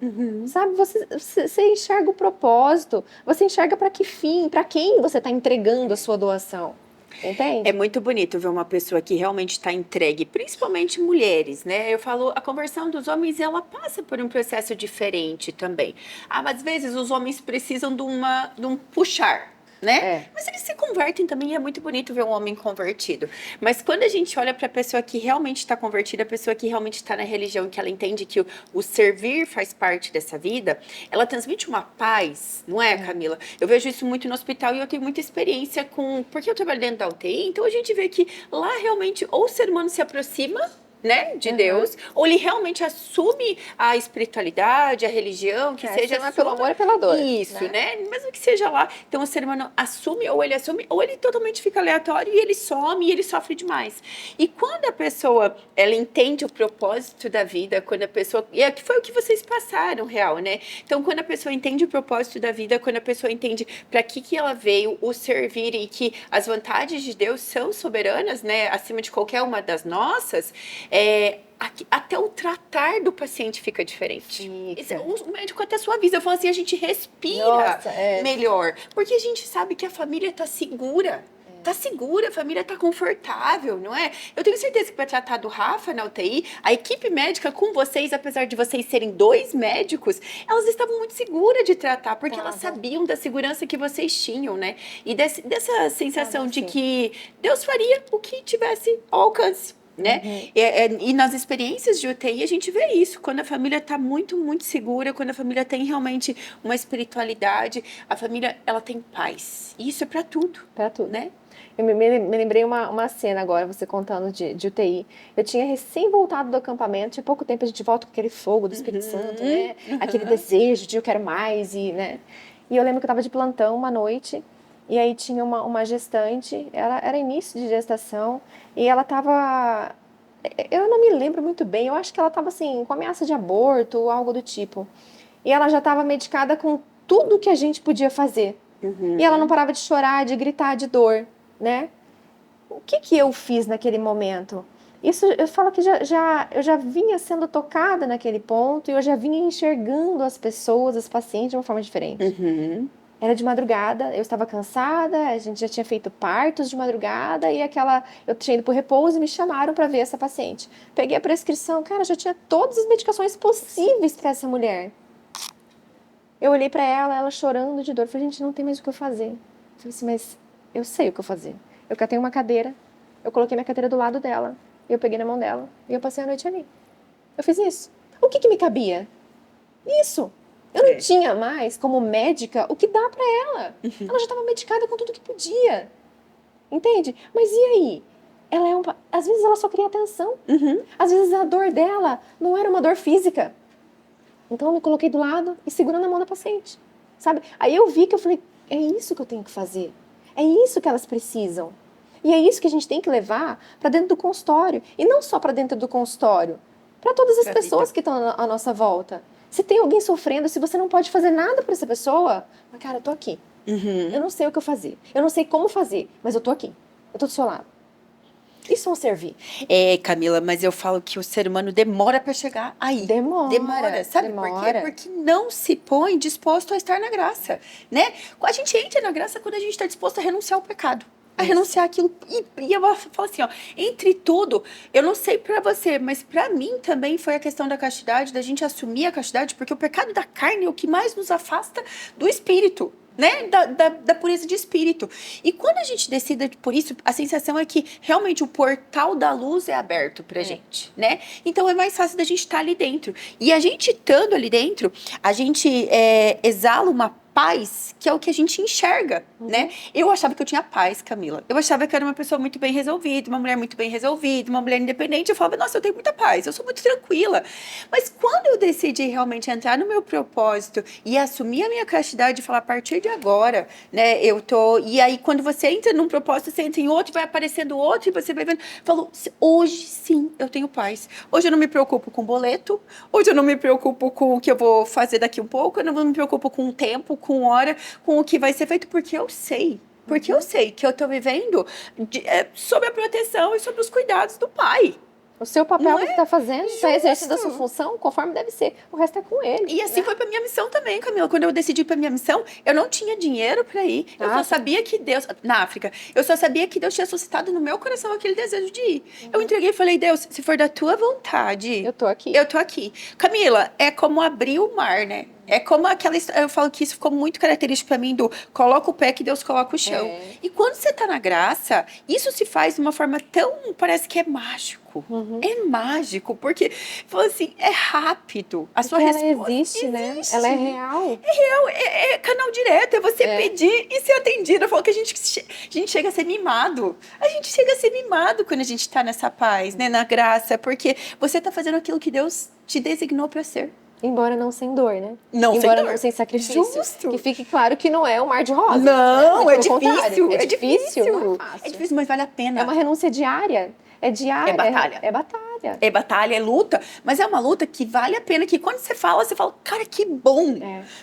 [SPEAKER 2] Sabe, você enxerga o propósito, você enxerga para que fim, para quem você está entregando a sua doação. Entende?
[SPEAKER 1] É muito bonito ver uma pessoa que realmente está entregue, principalmente mulheres, né? Eu falo, a conversão dos homens, ela passa por um processo diferente também. Às vezes os homens precisam de um puxar, né?
[SPEAKER 2] É.
[SPEAKER 1] Mas eles se convertem também, e é muito bonito ver um homem convertido. Mas quando a gente olha para a pessoa que realmente está convertida, a pessoa que realmente está na religião, que ela entende que o servir faz parte dessa vida, ela transmite uma paz, não é, Camila? Eu vejo isso muito no hospital e eu tenho muita experiência com... Porque eu trabalho dentro da UTI, então a gente vê que lá realmente ou o ser humano se aproxima, né, de Deus, ou ele realmente assume a espiritualidade, a religião, que seja
[SPEAKER 2] não é pelo amor, é pela dor.
[SPEAKER 1] isso, né? Mesmo que seja lá. Então o ser humano assume, ou ele totalmente fica aleatório e ele some e ele sofre demais. E quando a pessoa, ela entende o propósito da vida, quando a pessoa, e que foi o que vocês passaram, real, né? Então quando a pessoa entende o propósito da vida, quando a pessoa entende para que ela veio, o servir e que as vontades de Deus são soberanas, né, acima de qualquer uma das nossas, até o tratar do paciente fica diferente. O médico até suaviza. Eu falo assim, a gente respira melhor. Porque a gente sabe que a família está segura. Tá segura, a família tá confortável, não é? Eu tenho certeza que para tratar do Rafa na UTI, a equipe médica com vocês, apesar de vocês serem 2 médicos, elas estavam muito seguras de tratar, porque elas sabiam da segurança que vocês tinham, né? E dessa sensação de que Deus faria o que tivesse ao alcance. Né? E nas experiências de UTI a gente vê isso, quando a família está muito, muito segura, quando a família tem realmente uma espiritualidade, a família ela tem paz. E isso é para tudo.
[SPEAKER 2] Para tudo.
[SPEAKER 1] Né?
[SPEAKER 2] Eu me lembrei uma cena agora, você contando de UTI. Eu tinha recém voltado do acampamento, tinha pouco tempo a gente volta com aquele fogo do Espírito Santo, né? Aquele desejo de eu quero mais, né? E eu lembro que eu estava de plantão uma noite, e aí tinha uma gestante, ela era início de gestação, e ela estava... Eu não me lembro muito bem, eu acho que ela estava assim, com ameaça de aborto ou algo do tipo. E ela já estava medicada com tudo que a gente podia fazer. E ela não parava de chorar, de gritar de dor, né? O que eu fiz naquele momento? Isso, eu falo que eu já vinha sendo tocada naquele ponto e eu já vinha enxergando as pessoas, as pacientes de uma forma diferente. Era de madrugada, eu estava cansada, a gente já tinha feito partos de madrugada e eu tinha ido pro repouso e me chamaram para ver essa paciente. Peguei a prescrição, cara, já tinha todas as medicações possíveis para essa mulher. Eu olhei para ela chorando de dor, falei, gente, não tem mais o que eu fazer. Eu falei assim, mas eu sei o que eu fazer. Eu catei uma cadeira, eu coloquei minha cadeira do lado dela, eu peguei na mão dela e eu passei a noite ali. Eu fiz isso. O que me cabia? Isso. Eu não tinha mais, como médica, o que dar para ela. Ela já estava medicada com tudo que podia. Entende? Mas e aí? Às vezes ela só queria atenção. Às vezes a dor dela não era uma dor física. Então eu me coloquei do lado e segurando a mão da paciente. Sabe? Aí eu vi que eu falei, é isso que eu tenho que fazer. É isso que elas precisam. E é isso que a gente tem que levar para dentro do consultório. E não só para dentro do consultório. Para todas as pessoas que estão à nossa volta. Se tem alguém sofrendo, se você não pode fazer nada para essa pessoa, mas cara, eu tô aqui. Eu não sei o que eu fazer. Eu não sei como fazer, mas eu tô aqui. Eu tô do seu lado. Isso é um servir.
[SPEAKER 1] Camila, mas eu falo que o ser humano demora para chegar aí. Demora. Sabe por quê? Porque não se põe disposto a estar na graça, né? A gente entra na graça quando a gente está disposto a renunciar ao pecado. a renunciar aquilo. E eu falo assim, ó, entre tudo, eu não sei pra você, mas pra mim também foi a questão da castidade, da gente assumir a castidade, porque o pecado da carne é o que mais nos afasta do espírito. Né? Da pureza de espírito. E quando a gente decide por isso, a sensação é que realmente o portal da luz é aberto pra gente, né? Então é mais fácil da gente estar ali dentro. E a gente estando ali dentro, a gente exala uma paz, que é o que a gente enxerga, né? Eu achava que eu tinha paz, Camila. Eu achava que eu era uma pessoa muito bem resolvida, uma mulher muito bem resolvida, uma mulher independente. Eu falava, nossa, eu tenho muita paz, eu sou muito tranquila. Mas quando eu decidi realmente entrar no meu propósito e assumir a minha castidade e falar, a partir de agora, né, eu tô... E aí, quando você entra num propósito, você entra em outro, vai aparecendo outro, e você vai vendo... Falou, hoje sim, eu tenho paz. Hoje eu não me preocupo com boleto, hoje eu não me preocupo com o que eu vou fazer daqui um pouco, eu não me preocupo com o tempo, com hora, com o que vai ser feito, porque eu sei. Porque eu sei que eu tô vivendo sob a proteção e sob os cuidados do Pai.
[SPEAKER 2] O seu papel que você está fazendo,
[SPEAKER 1] Justo.
[SPEAKER 2] está exercendo a sua função conforme deve ser. O resto é com ele.
[SPEAKER 1] E assim foi pra minha missão também, Camila. Quando eu decidi pra minha missão, eu não tinha dinheiro pra ir. Eu só sabia que Deus... Na África. Eu só sabia que Deus tinha suscitado no meu coração aquele desejo de ir. Eu entreguei e falei, Deus, se for da tua vontade...
[SPEAKER 2] Eu tô aqui.
[SPEAKER 1] Eu tô aqui. Camila, é como abrir o mar, né? É como aquela história, eu falo que isso ficou muito característico pra mim do coloca o pé que Deus coloca o chão. E quando você tá na graça, isso se faz de uma forma tão, parece que é mágico. É mágico, porque, fala assim, é rápido. A sua
[SPEAKER 2] ela
[SPEAKER 1] resposta
[SPEAKER 2] existe, né? Ela é real.
[SPEAKER 1] É real, é canal direto, é você pedir e ser atendido. Eu falo que a gente chega a ser mimado. A gente chega a ser mimado quando a gente tá nessa paz, né? Na graça, porque você tá fazendo aquilo que Deus te designou pra ser.
[SPEAKER 2] Embora não sem dor, né?
[SPEAKER 1] Não
[SPEAKER 2] Embora
[SPEAKER 1] sem dor.
[SPEAKER 2] não sem sacrifício.
[SPEAKER 1] Justo.
[SPEAKER 2] Que fique claro que não é um mar de rosas.
[SPEAKER 1] Não,
[SPEAKER 2] né?
[SPEAKER 1] é difícil.
[SPEAKER 2] É difícil. Não é fácil.
[SPEAKER 1] É difícil, mas vale a pena.
[SPEAKER 2] É uma renúncia diária. É diária.
[SPEAKER 1] É batalha.
[SPEAKER 2] É batalha.
[SPEAKER 1] É batalha, é luta, mas é uma luta que vale a pena, que quando você fala, cara, que bom,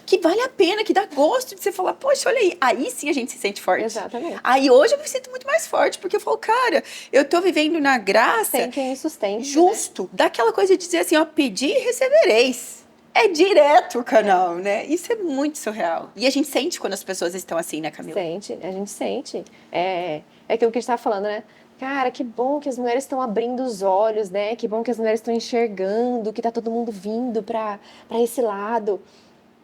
[SPEAKER 1] que vale a pena, que dá gosto de você falar, poxa, olha aí sim a gente se sente forte.
[SPEAKER 2] Exatamente.
[SPEAKER 1] Aí hoje eu me sinto muito mais forte, porque eu falo, cara, eu tô vivendo na graça.
[SPEAKER 2] Tem quem sustente.
[SPEAKER 1] Justo,
[SPEAKER 2] né?
[SPEAKER 1] Daquela coisa de dizer assim, ó, pedir e recebereis. É direto o canal, né? Isso é muito surreal. E a gente sente quando as pessoas estão assim, né, Camila?
[SPEAKER 2] A gente sente. É aquilo que a gente tava falando, né? Cara, que bom que as mulheres estão abrindo os olhos, né? Que bom que as mulheres estão enxergando, que tá todo mundo vindo pra esse lado.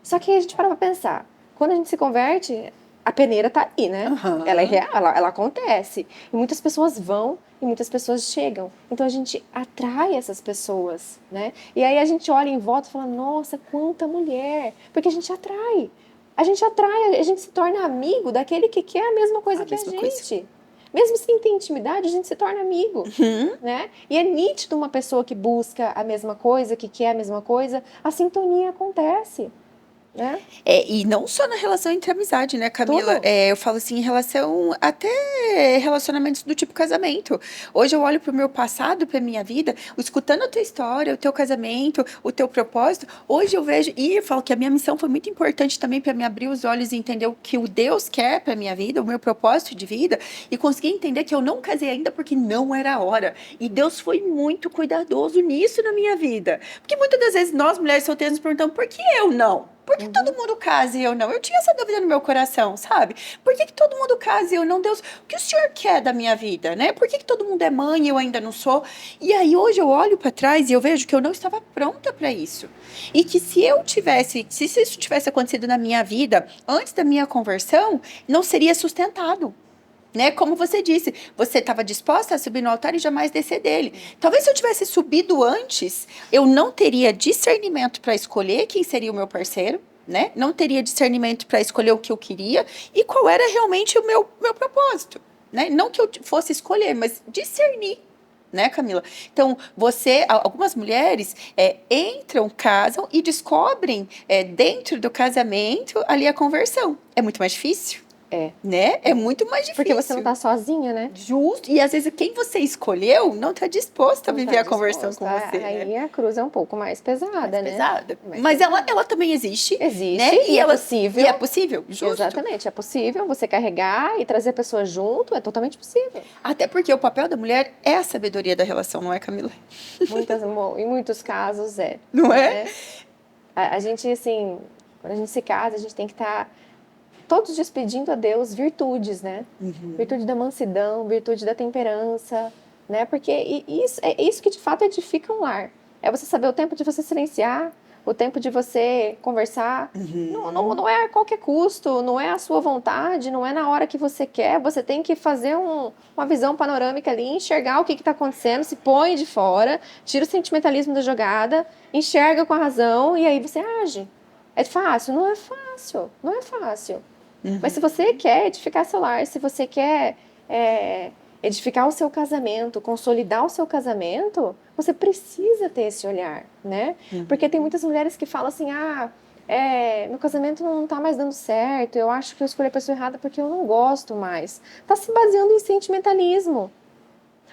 [SPEAKER 2] Só que a gente para pra pensar. Quando a gente se converte, a peneira tá aí, né? Ela é real, ela acontece. E muitas pessoas vão e muitas pessoas chegam. Então a gente atrai essas pessoas, né? E aí a gente olha em volta e fala, nossa, quanta mulher! Porque a gente atrai. A gente se torna amigo daquele que quer a mesma coisa que a gente. Mesmo sem ter intimidade, a gente se torna amigo, né? E é nítido uma pessoa que busca a mesma coisa, que quer a mesma coisa, a sintonia acontece, né?
[SPEAKER 1] E não só na relação entre amizade, né, Camila? Eu falo assim, em relação até relacionamentos do tipo casamento. Hoje eu olho pro meu passado, pra minha vida, escutando a tua história, o teu casamento, o teu propósito. Hoje eu vejo, e eu falo que a minha missão foi muito importante também para me abrir os olhos e entender o que o Deus quer pra minha vida, o meu propósito de vida, e conseguir entender que eu não casei ainda porque não era a hora. E Deus foi muito cuidadoso nisso na minha vida. Porque muitas das vezes nós, mulheres solteiras, nos perguntamos, por que eu não? Por que todo mundo casa e eu não? Eu tinha essa dúvida no meu coração, sabe? Por que todo mundo casa e eu não? Deus, o que o Senhor quer da minha vida, né? Por que todo mundo é mãe e eu ainda não sou? E aí hoje eu olho para trás e eu vejo que eu não estava pronta para isso. E que se isso tivesse acontecido na minha vida antes da minha conversão, não seria sustentado. Né? Como você disse, você estava disposta a subir no altar e jamais descer dele. Talvez se eu tivesse subido antes, eu não teria discernimento para escolher quem seria o meu parceiro, né? Não teria discernimento para escolher o que eu queria e qual era realmente o meu propósito. Né? Não que eu fosse escolher, mas discernir. Né, Camila? Então, algumas mulheres entram, casam e descobrem dentro do casamento ali a conversão. É muito mais difícil. Né? É muito mais difícil.
[SPEAKER 2] Porque você não tá sozinha, né?
[SPEAKER 1] Justo. E às vezes quem você escolheu não tá disposto a viver a conversão com você.
[SPEAKER 2] Aí
[SPEAKER 1] né?
[SPEAKER 2] a cruz é um pouco mais pesada, né?
[SPEAKER 1] Pesada. Mas ela também existe.
[SPEAKER 2] Existe.
[SPEAKER 1] Né?
[SPEAKER 2] E é possível.
[SPEAKER 1] E é possível. Justo.
[SPEAKER 2] Exatamente. É possível você carregar e trazer a pessoa junto. É totalmente possível.
[SPEAKER 1] Até porque o papel da mulher é a sabedoria da relação, não é, Camila?
[SPEAKER 2] Em muitos casos é.
[SPEAKER 1] Não é?
[SPEAKER 2] A gente, assim, quando a gente se casa, a gente tem que estar todos os dias pedindo a Deus virtudes, né? Virtude da mansidão, virtude da temperança, né? Porque isso é isso que de fato edifica um lar. É você saber o tempo de você silenciar, o tempo de você conversar. Não é a qualquer custo, não é a sua vontade, não é na hora que você quer. Você tem que fazer uma visão panorâmica ali, enxergar o que está acontecendo, se põe de fora, tira o sentimentalismo da jogada, enxerga com a razão e aí você age. É fácil? Não é fácil, não é fácil. Mas se você quer edificar seu lar, se você quer edificar o seu casamento, consolidar o seu casamento, você precisa ter esse olhar, né? Porque tem muitas mulheres que falam assim, meu casamento não tá mais dando certo, eu acho que eu escolhi a pessoa errada porque eu não gosto mais. Tá se baseando em sentimentalismo.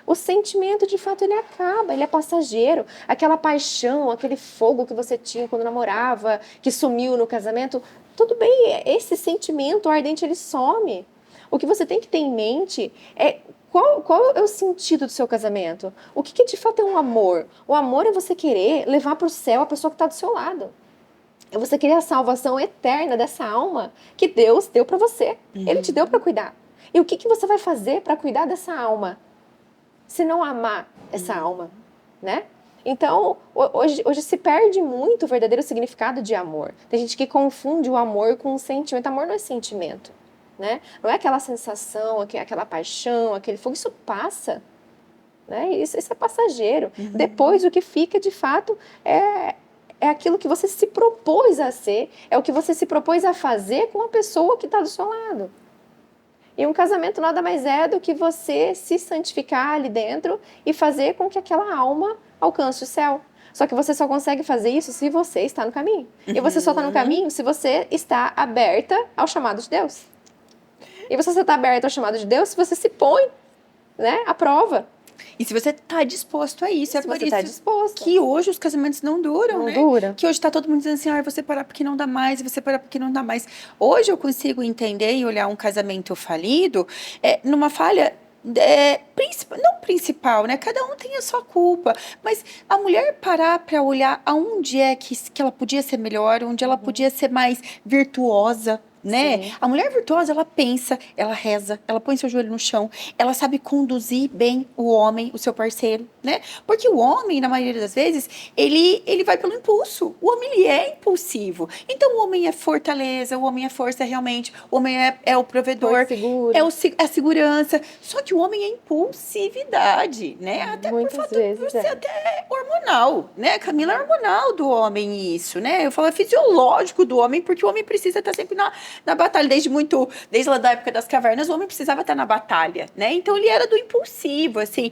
[SPEAKER 2] O sentimento, de fato, ele acaba, ele é passageiro. Aquela paixão, aquele fogo que você tinha quando namorava, que sumiu no casamento, tudo bem, esse sentimento ardente, ele some. O que você tem que ter em mente é qual é o sentido do seu casamento? O que de fato é um amor? O amor é você querer levar para o céu a pessoa que está do seu lado. É você querer a salvação eterna dessa alma que Deus deu para você. Ele te deu para cuidar. E o que você vai fazer para cuidar dessa alma? Se não amar essa alma, né? Então, hoje se perde muito o verdadeiro significado de amor. Tem gente que confunde o amor com o sentimento. Amor não é sentimento, né? Não é aquela sensação, aquela paixão, aquele fogo. Isso passa, né? Isso é passageiro. Depois, o que fica, de fato, é aquilo que você se propôs a ser, é o que você se propôs a fazer com a pessoa que está do seu lado. E um casamento nada mais é do que você se santificar ali dentro e fazer com que aquela alma alcance o céu. Só que você só consegue fazer isso se você está no caminho. E você só está no caminho se você está aberta ao chamado de Deus. E você só está aberta ao chamado de Deus se você se põe, né, à prova.
[SPEAKER 1] E se você está disposto a isso,
[SPEAKER 2] Se você está disposto.
[SPEAKER 1] que hoje os casamentos não duram,
[SPEAKER 2] Não
[SPEAKER 1] né?
[SPEAKER 2] dura.
[SPEAKER 1] Que hoje está todo mundo dizendo assim, eu vou separar porque não dá mais, eu vou separar porque não dá mais. Hoje eu consigo entender e olhar um casamento falido numa falha não principal, né? Cada um tem a sua culpa, mas a mulher parar para olhar aonde é que ela podia ser melhor, onde ela podia ser mais virtuosa, né?
[SPEAKER 2] Sim.
[SPEAKER 1] A mulher virtuosa, ela pensa, ela reza, ela põe seu joelho no chão, ela sabe conduzir bem o homem, o seu parceiro, né? Porque o homem, na maioria das vezes, ele vai pelo impulso. O homem, ele é impulsivo. Então, o homem é fortaleza, o homem é força realmente, o homem é o provedor, é a segurança. Só que o homem é impulsividade, né? Até
[SPEAKER 2] Muitas vezes
[SPEAKER 1] por ser até hormonal, né? Camila, é hormonal do homem isso, né? Eu falo, é fisiológico do homem, porque o homem precisa estar sempre na batalha, desde lá da época das cavernas, o homem precisava estar na batalha, né? Então ele era do impulsivo, assim,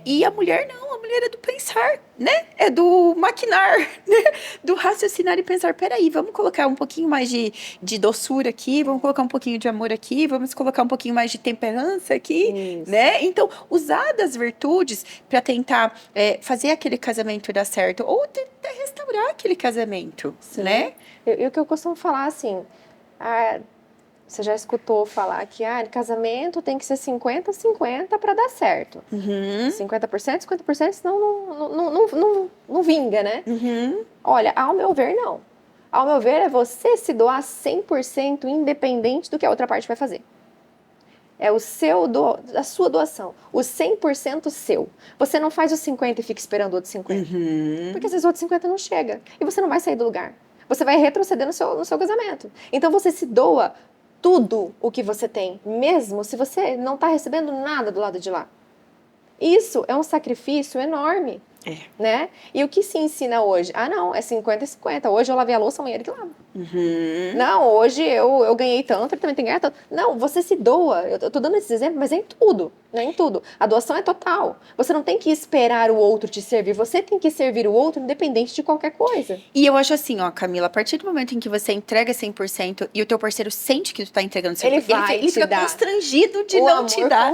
[SPEAKER 1] e a mulher não, a mulher é do pensar, né? É do maquinar, né? Do raciocinar e pensar, peraí, vamos colocar um pouquinho mais de doçura aqui, vamos colocar um pouquinho de amor aqui, vamos colocar um pouquinho mais de temperança aqui, né? Então, usar das virtudes para tentar fazer aquele casamento dar certo, ou tentar restaurar aquele casamento, né?
[SPEAKER 2] E o que eu costumo falar, assim, você já escutou falar que casamento tem que ser 50-50 para dar certo. 50%, 50%, senão não vinga, né? Olha, ao meu ver, não. Ao meu ver, é você se doar 100% independente do que a outra parte vai fazer. É a sua doação, o 100% seu. Você não faz os 50 e fica esperando o outro 50. Porque às vezes o outro 50 não chega. E você não vai sair do lugar. Você vai retroceder no seu casamento. Então você se doa tudo o que você tem, mesmo se você não está recebendo nada do lado de lá. Isso é um sacrifício enorme, né? E o que se ensina hoje? Não, é 50-50. Hoje eu lavei a louça, amanhã ele que lava. Não, hoje eu ganhei tanto, ele também tem que ganhar tanto. Não, você se doa. Eu tô dando esses exemplos, mas é em tudo. Não é em tudo. A doação é total. Você não tem que esperar o outro te servir. Você tem que servir o outro independente de qualquer coisa.
[SPEAKER 1] E eu acho assim, ó, Camila, a partir do momento em que você entrega 100% e o teu parceiro sente que tu tá entregando 100%, ele fica constrangido de não te dar.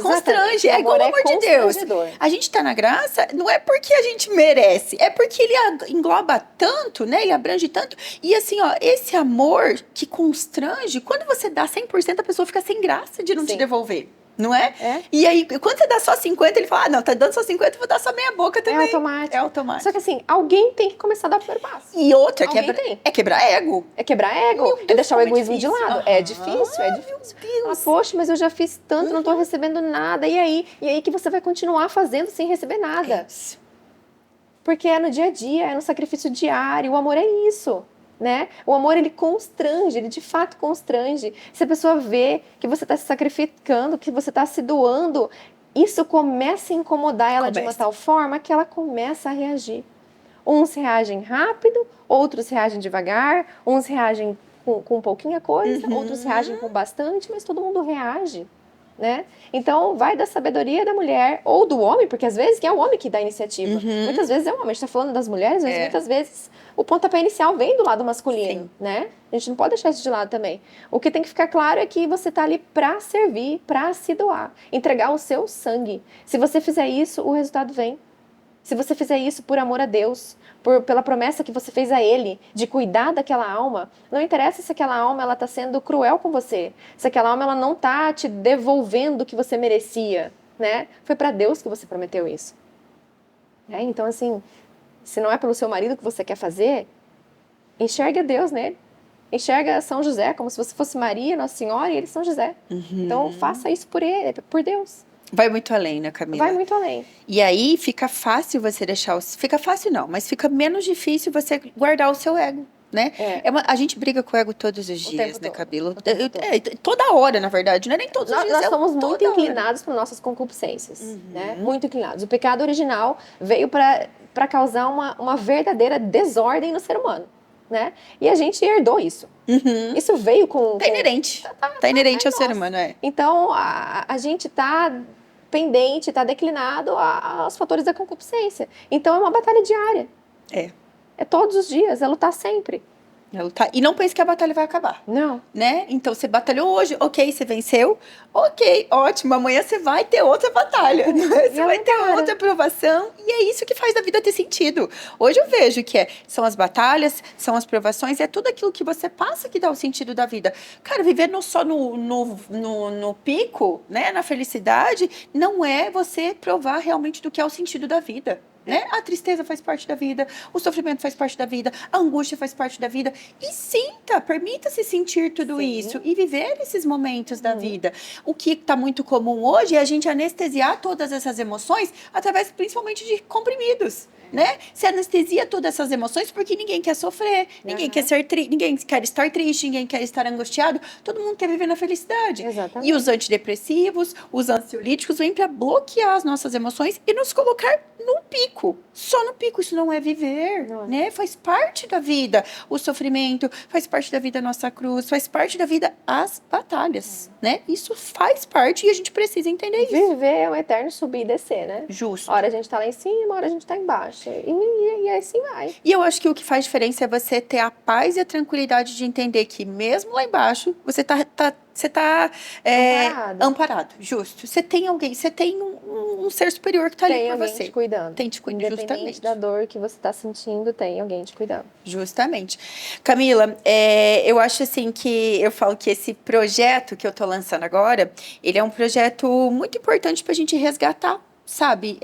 [SPEAKER 1] Constrange. É igual o amor de Deus. A gente tá na graça, não é porque a gente merece, é porque ele engloba tanto, né? Ele abrange tanto. E assim, ó, esse amor que constrange, quando você dá 100%, a pessoa fica sem graça de não te devolver. Não é?
[SPEAKER 2] É.
[SPEAKER 1] E aí, quando você dá só 50, ele fala, não, tá dando só 50, eu vou dar só meia boca também.
[SPEAKER 2] automático.
[SPEAKER 1] É automático.
[SPEAKER 2] Só que assim, alguém tem que começar a dar o primeiro passo.
[SPEAKER 1] E outra,
[SPEAKER 2] Alguém tem.
[SPEAKER 1] é quebrar ego.
[SPEAKER 2] É quebrar ego,
[SPEAKER 1] Meu Deus,
[SPEAKER 2] é deixar o
[SPEAKER 1] como é
[SPEAKER 2] egoísmo de
[SPEAKER 1] difícil.
[SPEAKER 2] lado. É difícil, é difícil.
[SPEAKER 1] Deus.
[SPEAKER 2] Poxa, mas eu já fiz tanto, não tô recebendo nada. E aí? E aí que você vai continuar fazendo sem receber nada.
[SPEAKER 1] Isso.
[SPEAKER 2] Porque é no dia a dia, é no sacrifício diário. O amor é isso, né? O amor, ele constrange, ele de fato constrange. Se a pessoa vê que você está se sacrificando, que você está se doando, isso começa a incomodar ela de uma tal forma que ela começa a reagir. Uns reagem rápido, outros reagem devagar, uns reagem com pouquinha coisa, outros reagem com bastante, mas todo mundo reage. Né? Então, vai da sabedoria da mulher ou do homem, porque às vezes é o homem que dá a iniciativa. Muitas vezes é o homem. A gente está falando das mulheres, mas muitas vezes o pontapé inicial vem do lado masculino, né? A gente não pode deixar isso de lado também. O que tem que ficar claro é que você está ali para servir, para se doar, entregar o seu sangue. Se você fizer isso, o resultado vem. Se você fizer isso por amor a Deus, pela promessa que você fez a Ele, de cuidar daquela alma, não interessa se aquela alma está sendo cruel com você, se aquela alma ela não está te devolvendo o que você merecia, né? Foi para Deus que você prometeu isso. Então, assim, se não é pelo seu marido que você quer fazer, enxerga Deus nele. Enxerga São José como se você fosse Maria, Nossa Senhora, e ele São José. Então, faça isso por ele, por Deus.
[SPEAKER 1] Vai muito além, né, Camila?
[SPEAKER 2] Vai muito além.
[SPEAKER 1] E aí fica fácil você deixar... Fica fácil não, mas fica menos difícil você guardar o seu ego, né? A gente briga com o ego todos os dias, né, Camila? Toda hora, na verdade, não é nem todos os dias.
[SPEAKER 2] Nós somos muito inclinados para nossas concupiscências, né? Muito inclinados. O pecado original veio para causar uma verdadeira desordem no ser humano, né? E a gente herdou isso. Isso veio com...
[SPEAKER 1] Tá inerente. Tá inerente ao ser humano,
[SPEAKER 2] Então, a gente tá pendente, tá declinado aos fatores da concupiscência. Então, é uma batalha diária. É todos os dias, é lutar sempre.
[SPEAKER 1] E não pense que a batalha vai acabar.
[SPEAKER 2] Não.
[SPEAKER 1] Né? Então, você batalhou hoje, ok, você venceu, ok, ótimo, amanhã você vai ter outra batalha, né? Você vai ter outra provação, e é isso que faz a vida ter sentido. Hoje eu vejo que são as batalhas, são as provações, é tudo aquilo que você passa que dá o sentido da vida. Cara, viver só no pico, né, na felicidade, não é você provar realmente do que é o sentido da vida. Né? A tristeza faz parte da vida, o sofrimento faz parte da vida, a angústia faz parte da vida. E sinta, permita-se sentir tudo isso e viver esses momentos da vida. O que está muito comum hoje é a gente anestesiar todas essas emoções através principalmente de comprimidos. Né? Se anestesia todas essas emoções porque ninguém quer sofrer, ninguém quer ninguém quer estar triste, ninguém quer estar angustiado, todo mundo quer viver na felicidade.
[SPEAKER 2] Exatamente.
[SPEAKER 1] E os antidepressivos, os ansiolíticos vêm para bloquear as nossas emoções e nos colocar no pico. Só no pico, isso não é viver, né? Faz parte da vida o sofrimento, faz parte da vida a nossa cruz, faz parte da vida as batalhas, né? Isso faz parte e a gente precisa entender isso.
[SPEAKER 2] Viver é um eterno subir e descer, né?
[SPEAKER 1] Justo.
[SPEAKER 2] Hora a gente tá lá em cima, hora a gente tá embaixo. E assim vai.
[SPEAKER 1] E eu acho que o que faz diferença é você ter a paz e a tranquilidade de entender que mesmo lá embaixo, você tá amparado, justo. Você tem alguém, você tem um ser superior que tá ali por você.
[SPEAKER 2] Tem alguém te cuidando.
[SPEAKER 1] Tem te cuidando,
[SPEAKER 2] Independente
[SPEAKER 1] justamente.
[SPEAKER 2] da dor que você tá sentindo, tem alguém te cuidando.
[SPEAKER 1] Justamente. Camila, eu acho assim que eu falo que esse projeto que eu tô lançando agora, ele é um projeto muito importante pra gente resgatar, sabe?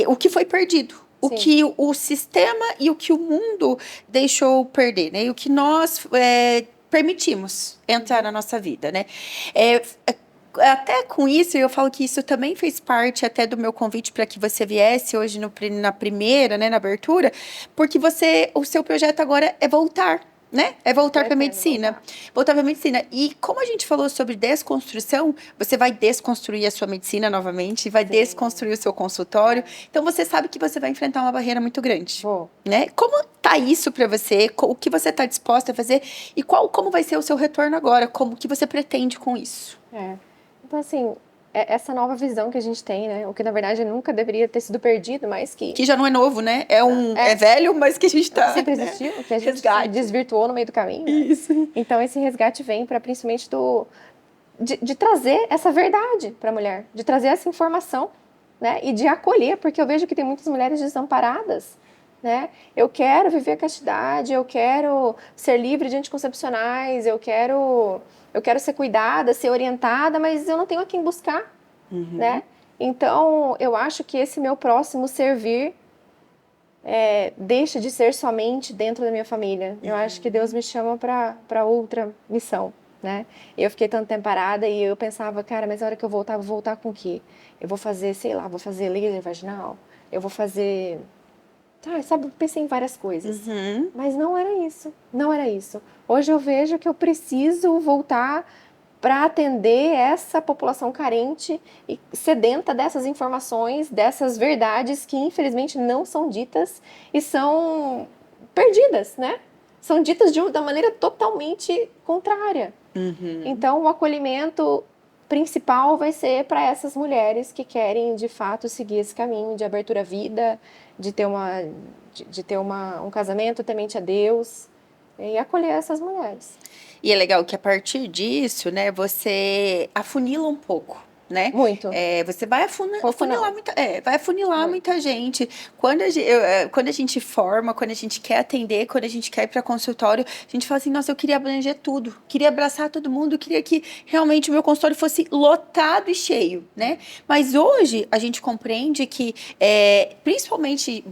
[SPEAKER 1] O que foi perdido. O que o sistema e o que o mundo deixou perder, né? E o que nós permitimos entrar na nossa vida, né? Até com isso, eu falo que isso também fez parte até do meu convite para que você viesse hoje na primeira, né, na abertura, porque o seu projeto agora é voltar. Né? É voltar para a medicina. Voltar para a medicina. E como a gente falou sobre desconstrução, você vai desconstruir a sua medicina novamente, vai desconstruir o seu consultório. Então você sabe que você vai enfrentar uma barreira muito grande. Né? Como tá isso para você? O que você está disposta a fazer? E como vai ser o seu retorno agora? Como que você pretende com isso?
[SPEAKER 2] Então, assim, essa nova visão que a gente tem, né? O que, na verdade, nunca deveria ter sido perdido, mas que...
[SPEAKER 1] Que já não é novo, né? É velho, mas que a gente tá...
[SPEAKER 2] Sempre existiu, que a gente desvirtuou no meio do caminho. Né?
[SPEAKER 1] Isso.
[SPEAKER 2] Então, esse resgate vem para, principalmente, de trazer essa verdade para a mulher. De trazer essa informação, né? E de acolher, porque eu vejo que tem muitas mulheres desamparadas, né? Eu quero viver a castidade, eu quero ser livre de anticoncepcionais, eu quero... eu quero ser cuidada, ser orientada, mas eu não tenho a quem buscar, né? Então, eu acho que esse meu próximo servir deixa de ser somente dentro da minha família. Eu acho que Deus me chama para outra missão, né? Eu fiquei tanto tempo parada e eu pensava, cara, mas a hora que eu voltar, vou voltar com o quê? Eu vou fazer, sei lá, vou fazer laser vaginal, eu vou fazer... sabe, eu pensei em várias coisas, mas não era isso, não era isso. Hoje eu vejo que eu preciso voltar para atender essa população carente e sedenta dessas informações, dessas verdades que infelizmente não são ditas e são perdidas, né? São ditas da maneira totalmente contrária. Então, o acolhimento principal vai ser para essas mulheres que querem, de fato, seguir esse caminho de abertura à vida, de ter um casamento temente a Deus e acolher essas mulheres.
[SPEAKER 1] E é legal que a partir disso, né, você afunila um pouco, né?
[SPEAKER 2] Muito.
[SPEAKER 1] Você vai afunilar muita gente. Quando a gente forma, quando a gente quer atender, quando a gente quer ir para consultório, a gente fala assim, nossa, eu queria abranger tudo, queria abraçar todo mundo, queria que realmente o meu consultório fosse lotado e cheio, né? Mas hoje a gente compreende que, principalmente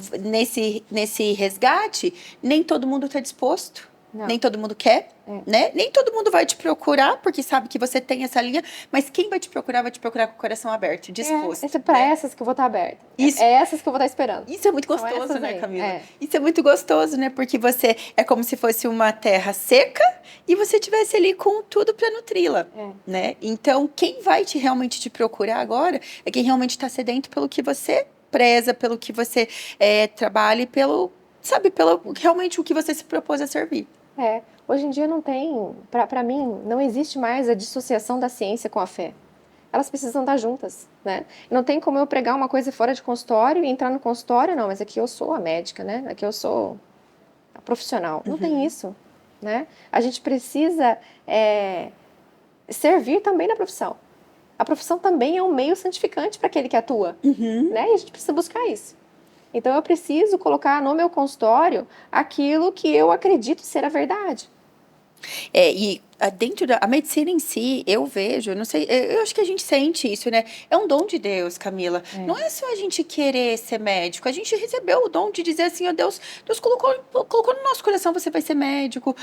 [SPEAKER 1] nesse resgate, nem todo mundo está disposto.
[SPEAKER 2] Não.
[SPEAKER 1] Nem todo mundo quer, né? Nem todo mundo vai te procurar, porque sabe que você tem essa linha, mas quem vai te procurar com o coração aberto, disposto.
[SPEAKER 2] É para essas que eu vou estar aberta.
[SPEAKER 1] Isso.
[SPEAKER 2] É essas que eu vou estar esperando.
[SPEAKER 1] Isso é muito gostoso, né,
[SPEAKER 2] aí.
[SPEAKER 1] Camila? Isso é muito gostoso, né? Porque você é como se fosse uma terra seca e você tivesse ali com tudo para nutri-la, né? Então, quem vai realmente te procurar agora é quem realmente está sedento pelo que você preza, pelo que você trabalha e pelo realmente o que você se propôs a servir.
[SPEAKER 2] Hoje em dia não tem, para mim, não existe mais a dissociação da ciência com a fé. Elas precisam estar juntas, né? Não tem como eu pregar uma coisa fora de consultório e entrar no consultório, não, mas aqui eu sou a médica, né? Aqui eu sou a profissional. Não tem isso, né? A gente precisa servir também na profissão. A profissão também é um meio santificante para aquele que atua, né? E a gente precisa buscar isso. Então, eu preciso colocar no meu consultório aquilo que eu acredito ser a verdade.
[SPEAKER 1] E dentro da medicina em si, eu vejo, não sei, eu acho que a gente sente isso, né? É um dom de Deus, Camila. Não é só a gente querer ser médico, a gente recebeu o dom de dizer assim, ó, Deus colocou no nosso coração, você vai ser médico,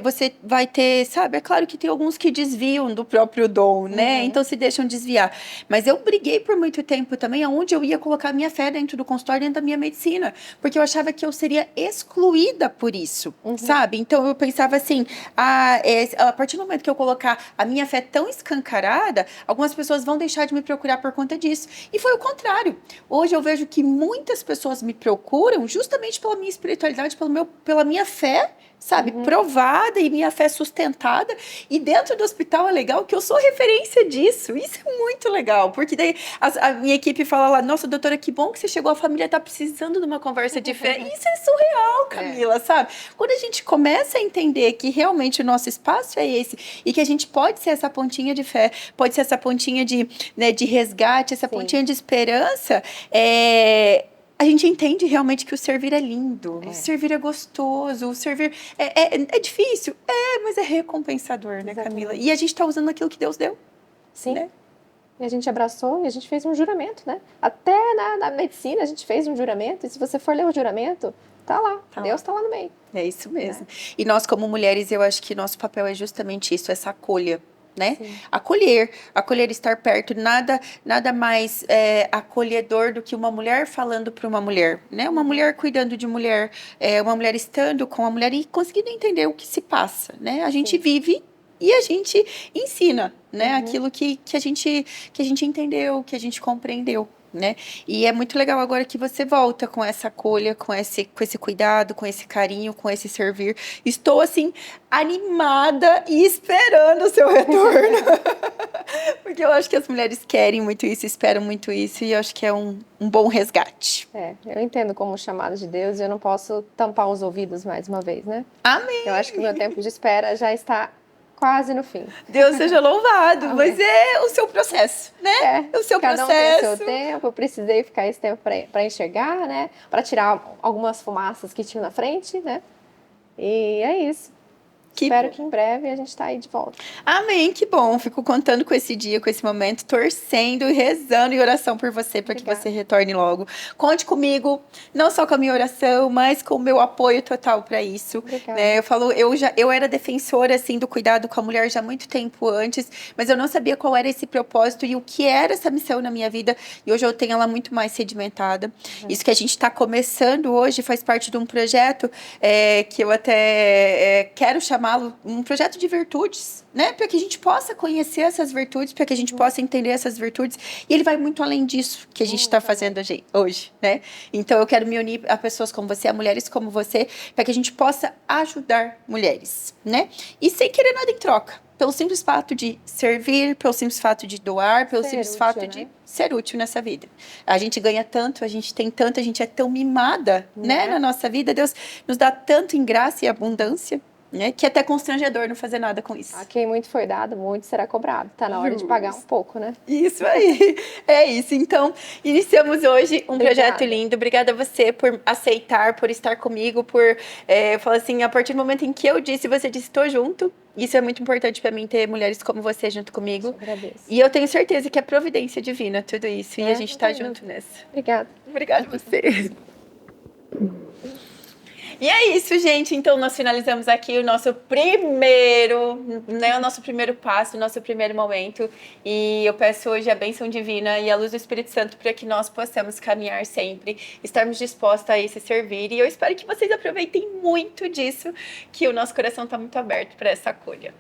[SPEAKER 1] você vai ter, sabe? É claro que tem alguns que desviam do próprio dom, né? Então se deixam desviar. Mas eu briguei por muito tempo também, aonde eu ia colocar a minha fé dentro do consultório, dentro da minha medicina, porque eu achava que eu seria excluída por isso, sabe? Então eu pensava assim, a partir do momento que eu colocar a minha fé tão escancarada, algumas pessoas vão deixar de me procurar por conta disso. E foi o contrário. Hoje eu vejo que muitas pessoas me procuram justamente pela minha espiritualidade, pela minha fé, sabe, provada e minha fé sustentada. E dentro do hospital é legal que eu sou referência disso. Isso é muito legal, porque daí a minha equipe fala lá, nossa, doutora, que bom que você chegou, a família tá precisando de uma conversa de fé. Isso é surreal, Camila, sabe? Quando a gente começa a entender que realmente o nosso espaço é esse, e que a gente pode ser essa pontinha de fé, pode ser essa pontinha de resgate, essa pontinha de esperança, a gente entende realmente que o servir é lindo, o servir é gostoso, o servir é difícil, mas é recompensador, né, Camila? E a gente está usando aquilo que Deus deu.
[SPEAKER 2] Sim.
[SPEAKER 1] Né?
[SPEAKER 2] E a gente abraçou e a gente fez um juramento, né? Até na medicina a gente fez um juramento, e se você for ler o juramento, tá lá, Deus tá lá no meio.
[SPEAKER 1] É isso mesmo. E nós, como mulheres, eu acho que nosso papel é justamente isso, essa acolha. Né? Acolher, estar perto, nada mais acolhedor do que uma mulher falando para uma mulher, né? Uma mulher cuidando de mulher, uma mulher estando com a mulher e conseguindo entender o que se passa, né? A gente vive e a gente ensina, né? Aquilo que a gente entendeu, que a gente compreendeu. Né? E é muito legal agora que você volta com essa acolha, com esse cuidado, com esse carinho, com esse servir. Estou, assim, animada e esperando o seu retorno. Porque eu acho que as mulheres querem muito isso, esperam muito isso, e eu acho que é um bom resgate.
[SPEAKER 2] Eu entendo como um chamado de Deus e eu não posso tampar os ouvidos mais uma vez, né?
[SPEAKER 1] Amém!
[SPEAKER 2] Eu acho que o meu tempo de espera já está quase no fim.
[SPEAKER 1] Deus seja louvado, mas é o seu processo, né? O seu
[SPEAKER 2] cada
[SPEAKER 1] processo.
[SPEAKER 2] Um tem o seu tempo, eu precisei ficar esse tempo para enxergar, né? Para tirar algumas fumaças que tinham na frente, né? E é isso. Espero que em breve a gente tá aí de volta.
[SPEAKER 1] Amém, que bom. Fico contando com esse dia, com esse momento, torcendo e rezando em oração por você, para que
[SPEAKER 2] Obrigada.
[SPEAKER 1] você retorne logo. Conte comigo, não só com a minha oração, mas com o meu apoio total para isso.
[SPEAKER 2] Obrigada.
[SPEAKER 1] Né? Eu era defensora assim do cuidado com a mulher já há muito tempo antes, mas eu não sabia qual era esse propósito e o que era essa missão na minha vida. E hoje eu tenho ela muito mais sedimentada. Isso que a gente está começando hoje faz parte de um projeto que eu até quero chamá-lo um projeto de virtudes, né? Para que a gente possa conhecer essas virtudes, para que a gente possa entender essas virtudes. E ele vai muito além disso que a gente está fazendo hoje, né? Então eu quero me unir a pessoas como você, a mulheres como você, para que a gente possa ajudar mulheres, né? E sem querer nada em troca. Pelo simples fato de servir, pelo simples fato de doar, pelo simples
[SPEAKER 2] útil,
[SPEAKER 1] fato
[SPEAKER 2] né?
[SPEAKER 1] de ser útil nessa vida. A gente ganha tanto, a gente tem tanto, a gente é tão mimada, né, na nossa vida. Deus nos dá tanto em graça e abundância, né, que é até constrangedor não fazer nada com isso.
[SPEAKER 2] A quem muito foi dado, muito será cobrado. Tá na hora de pagar um pouco, né?
[SPEAKER 1] Isso aí, é isso. Então, iniciamos hoje um
[SPEAKER 2] Obrigada.
[SPEAKER 1] projeto lindo. Obrigada a você por aceitar, por estar comigo, por falar assim, a partir do momento em que eu disse, você disse, tô junto. Isso é muito importante para mim, ter mulheres como você junto comigo.
[SPEAKER 2] Eu agradeço.
[SPEAKER 1] E eu tenho certeza que é providência divina tudo isso. E a gente tá
[SPEAKER 2] não tem
[SPEAKER 1] junto nessa.
[SPEAKER 2] Obrigada.
[SPEAKER 1] Obrigada a você. E é isso, gente. Então, nós finalizamos aqui o nosso primeiro, né, o nosso primeiro passo, o nosso primeiro momento. E eu peço hoje a bênção divina e a luz do Espírito Santo para que nós possamos caminhar sempre, estarmos dispostos a esse servir. E eu espero que vocês aproveitem muito disso, que o nosso coração está muito aberto para essa acolha.